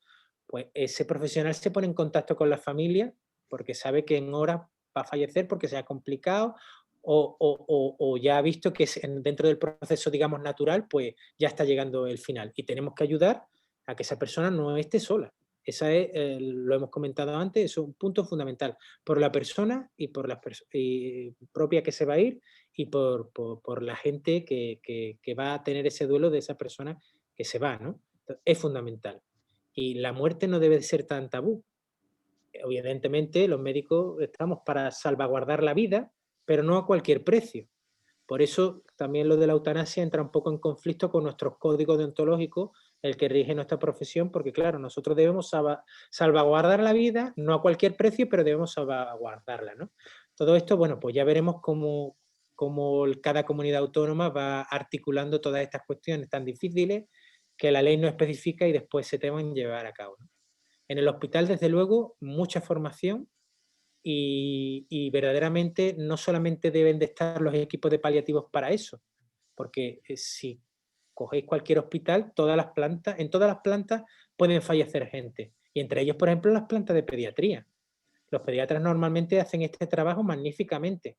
S3: pues ese profesional se pone en contacto con la familia porque sabe que en horas va a fallecer porque sea complicado o ya ha visto que dentro del proceso, digamos, natural, pues ya está llegando el final y tenemos que ayudar a que esa persona no esté sola. Esa es, lo hemos comentado antes, es un punto fundamental por la persona y por la propia que se va a ir y por la gente que va a tener ese duelo de esa persona que se va, ¿no? Entonces, es fundamental. Y la muerte no debe ser tan tabú. Evidentemente, los médicos estamos para salvaguardar la vida, pero no a cualquier precio. Por eso también lo de la eutanasia entra un poco en conflicto con nuestros códigos deontológicos, el que rige nuestra profesión, porque claro, nosotros debemos salvaguardar la vida, no a cualquier precio, pero debemos salvaguardarla, ¿no? Todo esto, bueno, pues ya veremos cómo cada comunidad autónoma va articulando todas estas cuestiones tan difíciles que la ley no especifica y después se deben llevar a cabo, ¿no? En el hospital, desde luego, mucha formación y verdaderamente no solamente deben de estar los equipos de paliativos para eso, porque si cogéis cualquier hospital, en todas las plantas pueden fallecer gente, y entre ellos, por ejemplo, las plantas de pediatría. Los pediatras normalmente hacen este trabajo magníficamente,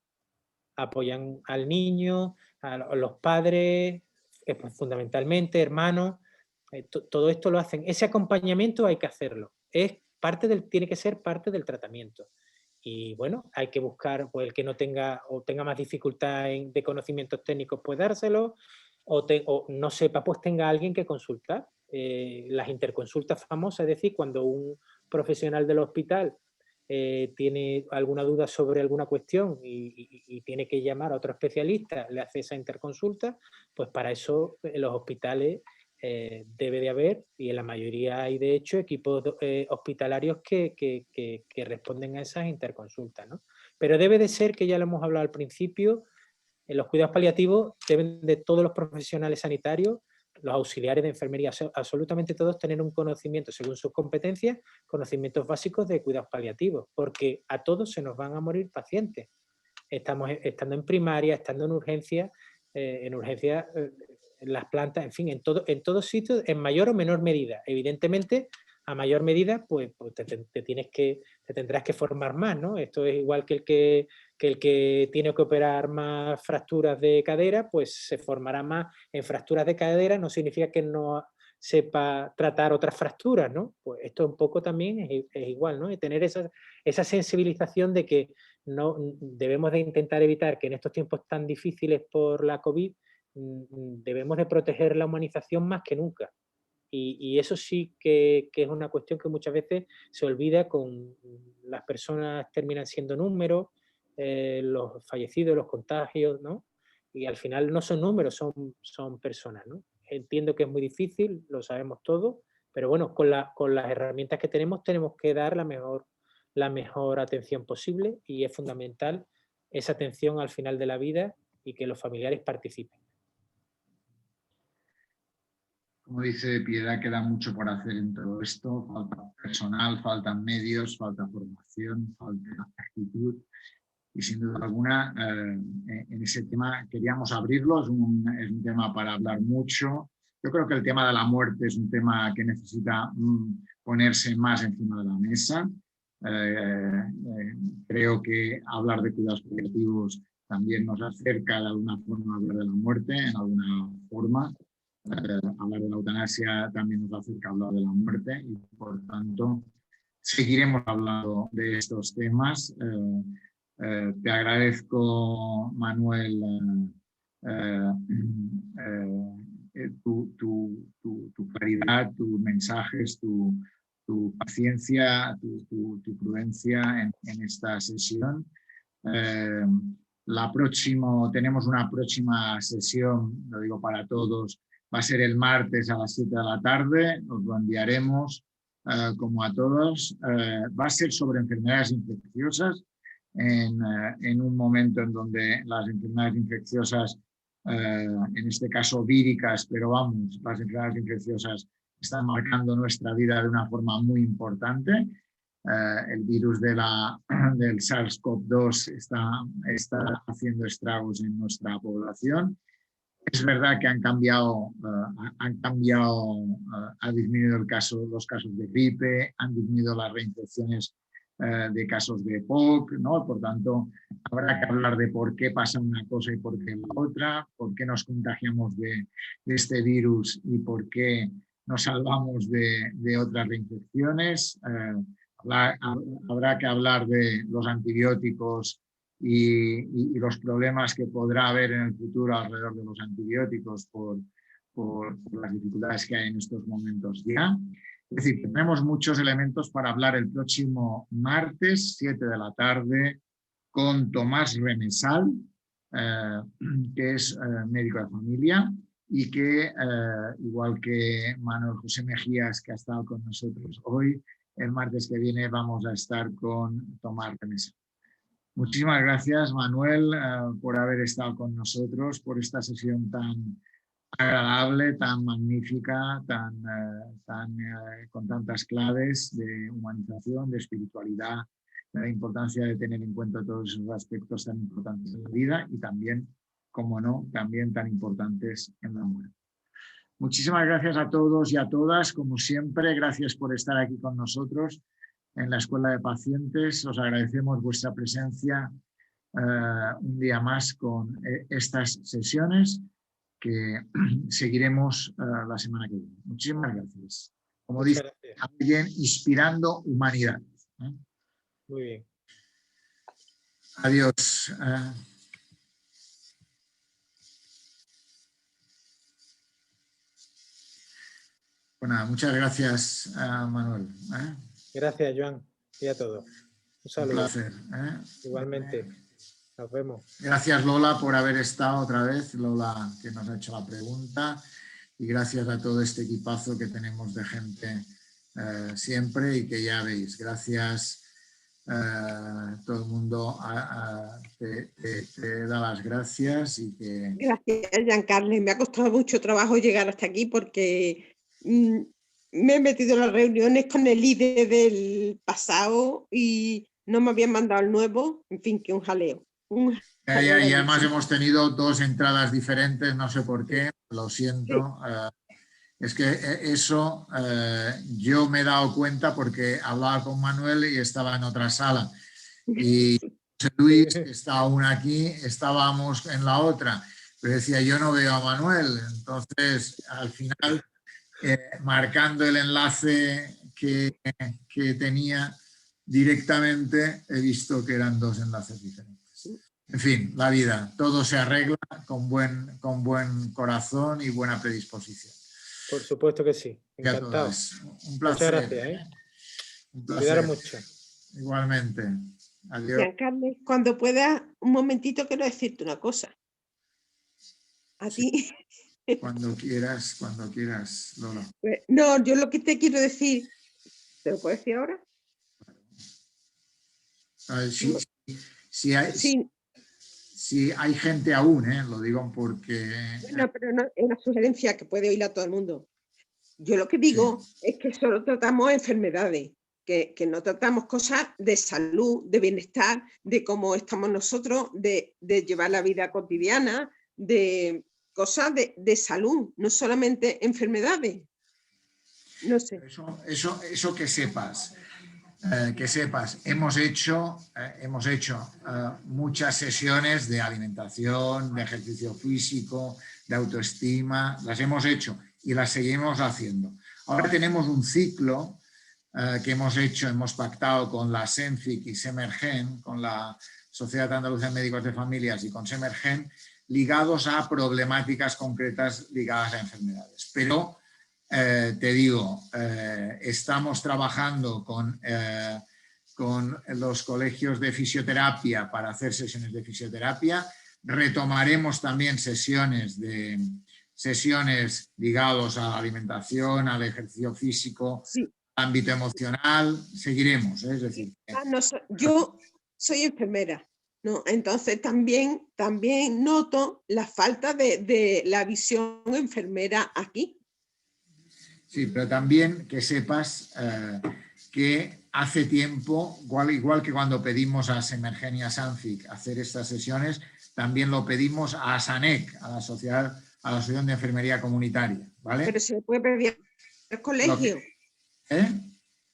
S3: apoyan al niño, a los padres, pues, fundamentalmente, hermanos, todo esto lo hacen. Ese acompañamiento hay que hacerlo, tiene que ser parte del tratamiento. Y bueno, hay que buscar, pues el que no tenga o tenga más dificultad de conocimientos técnicos, pues dárselo, o no sepa, pues tenga alguien que consultar. Las interconsultas famosas, es decir, cuando un profesional del hospital tiene alguna duda sobre alguna cuestión y tiene que llamar a otro especialista, le hace esa interconsulta, pues para eso en los hospitales debe de haber, y en la mayoría hay de hecho equipos hospitalarios que responden a esas interconsultas, ¿no? Pero debe de ser, que ya lo hemos hablado al principio, en los cuidados paliativos deben de todos los profesionales sanitarios, los auxiliares de enfermería, absolutamente todos tener un conocimiento, según sus competencias, conocimientos básicos de cuidados paliativos, porque a todos se nos van a morir pacientes. Estamos estando en primaria, estando en urgencia, en las plantas, en fin, en todos sitios, en mayor o menor medida. Evidentemente, a mayor medida, pues te tendrás que formar más, ¿no? Esto es igual que el que tiene que operar más fracturas de cadera, pues se formará más en fracturas de cadera, no significa que no sepa tratar otras fracturas, ¿no? Pues esto un poco también es igual, ¿no? Y tener esa sensibilización de que no debemos de intentar evitar que en estos tiempos tan difíciles por la COVID debemos de proteger la humanización más que nunca. Y eso sí que es una cuestión que muchas veces se olvida, con las personas terminan siendo números, los fallecidos, los contagios, ¿no? Y al final no son números, son personas, ¿no? Entiendo que es muy difícil, lo sabemos todos, pero bueno, con las herramientas que tenemos que dar la mejor atención posible, y es fundamental esa atención al final de la vida y que los familiares participen.
S1: Como dice Piedad, queda mucho por hacer en todo esto. Falta personal, faltan medios, falta formación, falta actitud. y sin duda alguna en ese tema queríamos abrirlo, es un tema para hablar mucho. Yo creo que el tema de la muerte es un tema que necesita ponerse más encima de la mesa. Creo que hablar de cuidados paliativos también nos acerca de alguna forma a hablar de la muerte, en alguna forma. Hablar de la eutanasia también nos acerca a hablar de la muerte y por tanto seguiremos hablando de estos temas. Te agradezco, Manuel, tu claridad, tus mensajes, tu paciencia, tu prudencia en esta sesión. Tenemos una próxima sesión, lo digo para todos, va a ser el martes a las 7 de la tarde, os lo enviaremos como a todos. Va a ser sobre enfermedades infecciosas, en un momento en donde las enfermedades infecciosas, en este caso víricas, pero vamos, las enfermedades infecciosas están marcando nuestra vida de una forma muy importante. El virus del SARS-CoV-2 está haciendo estragos en nuestra población. Es verdad que ha disminuido los casos de gripe, han disminuido las reinfecciones de casos de POC, ¿no? Por tanto, habrá que hablar de por qué pasa una cosa y por qué la otra, por qué nos contagiamos de este virus y por qué nos salvamos de otras reinfecciones. Habrá que hablar de los antibióticos y los problemas que podrá haber en el futuro alrededor de los antibióticos por las dificultades que hay en estos momentos ya. Es decir, tenemos muchos elementos para hablar el próximo martes, 7 de la tarde, con Tomás Remesal, que es médico de familia y que, igual que Manuel José Mejías, que ha estado con nosotros hoy, el martes que viene vamos a estar con Tomás Remesal. Muchísimas gracias, Manuel, por haber estado con nosotros, por esta sesión tan agradable, tan magnífica, con tantas claves de humanización, de espiritualidad, de la importancia de tener en cuenta todos esos aspectos tan importantes en la vida y también, como no, también tan importantes en la muerte. Muchísimas gracias a todos y a todas, como siempre, gracias por estar aquí con nosotros en la Escuela de Pacientes. Os agradecemos vuestra presencia un día más con estas sesiones que seguiremos la semana que viene. Muchísimas gracias. Como dice alguien, inspirando humanidad.
S3: Muy bien.
S1: Adiós. Bueno, muchas gracias, Manuel.
S3: Gracias, Joan, y a todos. Un saludo.
S1: Un placer.
S3: Igualmente. Nos vemos.
S1: Gracias, Lola, por haber estado otra vez. Lola, que nos ha hecho la pregunta. Y gracias a todo este equipazo que tenemos de gente siempre y que ya veis. Gracias. Todo el mundo te da las gracias y que...
S4: Gracias, Giancarlo. Me ha costado mucho trabajo llegar hasta aquí porque me he metido en las reuniones con el líder del pasado y no me habían mandado el nuevo. En fin, que un jaleo.
S1: Y además hemos tenido 2 entradas diferentes, no sé por qué, lo siento. Sí. Es que eso yo me he dado cuenta porque hablaba con Manuel y estaba en otra sala. Y José Luis, que está aún aquí, estábamos en la otra. Pero decía, yo no veo a Manuel. Entonces, al final, marcando el enlace que tenía directamente, he visto que eran 2 enlaces diferentes. En fin, la vida, todo se arregla con buen corazón y buena predisposición.
S3: Por supuesto que sí. Encantado.
S1: Un placer.
S3: Muchas gracias. Un placer. Cuidar mucho.
S1: Igualmente. Adiós.
S4: Giancarlo, cuando puedas, un momentito quiero decirte una cosa. A ti.
S1: Cuando quieras, Lola.
S4: No, yo lo que te quiero decir, ¿te lo puedo decir ahora?
S1: Sí, hay gente aún, lo digo porque...
S4: Bueno, pero no, es una sugerencia que puede oír a todo el mundo. Yo lo que digo es que solo tratamos enfermedades. que no tratamos cosas de salud, de bienestar, de cómo estamos nosotros, de llevar la vida cotidiana, de cosas de salud, no solamente enfermedades. No sé.
S1: Eso que sepas. Hemos hecho muchas sesiones de alimentación, de ejercicio físico, de autoestima, las hemos hecho y las seguimos haciendo. Ahora tenemos un ciclo que hemos pactado con la SENFIC y Semergen, con la Sociedad Andaluza de Médicos de Familias y con Semergen, ligados a problemáticas concretas ligadas a enfermedades. Pero te digo, estamos trabajando con los colegios de fisioterapia para hacer sesiones de fisioterapia. Retomaremos también sesiones ligadas a la alimentación, al ejercicio físico,
S4: sí.
S1: Ámbito emocional. Seguiremos, es decir.
S4: Yo soy enfermera, ¿no? Entonces también noto la falta de la visión enfermera aquí.
S1: Sí, pero también que sepas que hace tiempo, igual que cuando pedimos a Semergen y a Sanfic hacer estas sesiones, también lo pedimos a SANEC, a la Asociación de Enfermería Comunitaria, ¿vale?
S4: Pero se le puede pedir al colegio.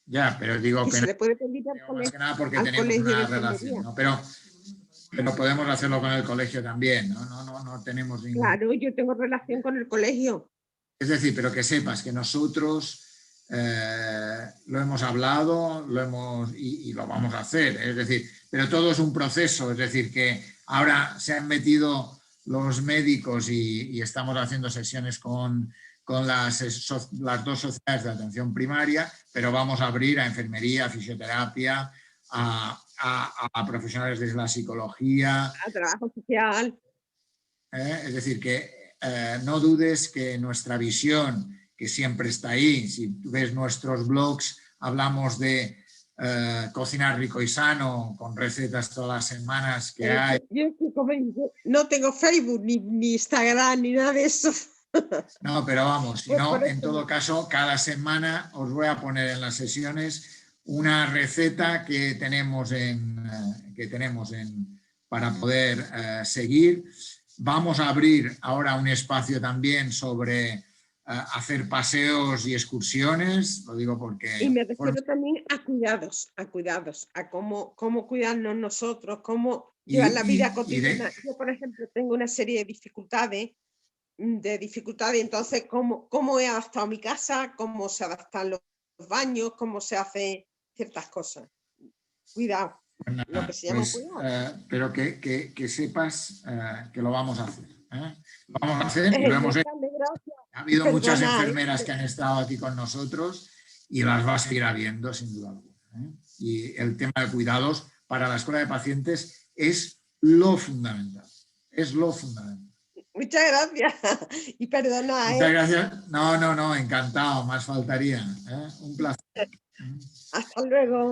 S1: Ya, pero digo que
S4: se le puede pedir al
S1: más que nada porque
S4: al
S1: tenemos
S4: colegio
S1: una relación, ¿no? Pero podemos hacerlo con el colegio también, ¿no? No tenemos ningún...
S4: Claro, yo tengo relación con el colegio.
S1: Es decir, pero que sepas que nosotros lo hemos hablado y lo vamos a hacer. Es decir, pero todo es un proceso. Es decir, que ahora se han metido los médicos y estamos haciendo sesiones con las dos sociedades de atención primaria, pero vamos a abrir a enfermería, a fisioterapia, a profesionales de la psicología.
S4: A trabajo social.
S1: Es decir, que no dudes que nuestra visión, que siempre está ahí, si tú ves nuestros blogs, hablamos de cocinar rico y sano, con recetas todas las semanas que hay.
S4: Yo no tengo Facebook, ni Instagram, ni nada de eso.
S1: No, pero vamos, si no, en todo caso, cada semana os voy a poner en las sesiones una receta que tenemos para poder seguir. Vamos a abrir ahora un espacio también sobre hacer paseos y excursiones, lo digo porque...
S4: Y me refiero también a cuidados, a cómo cuidarnos nosotros, cómo llevar la vida cotidiana. Yo, por ejemplo, tengo una serie de dificultades, entonces cómo he adaptado mi casa, cómo se adaptan los baños, cómo se hacen ciertas cosas. Cuidado. Lo que se llama
S1: pero que sepas que lo vamos a hacer. Lo vamos a hacer y lo hemos hecho. Ha habido muchas enfermeras que han estado aquí con nosotros y las va a seguir habiendo sin duda alguna. Y el tema de cuidados para la escuela de pacientes es lo fundamental. Es lo fundamental.
S4: Muchas gracias. Y perdona.
S1: Muchas gracias. No, encantado, más faltaría. Un placer.
S4: Hasta luego.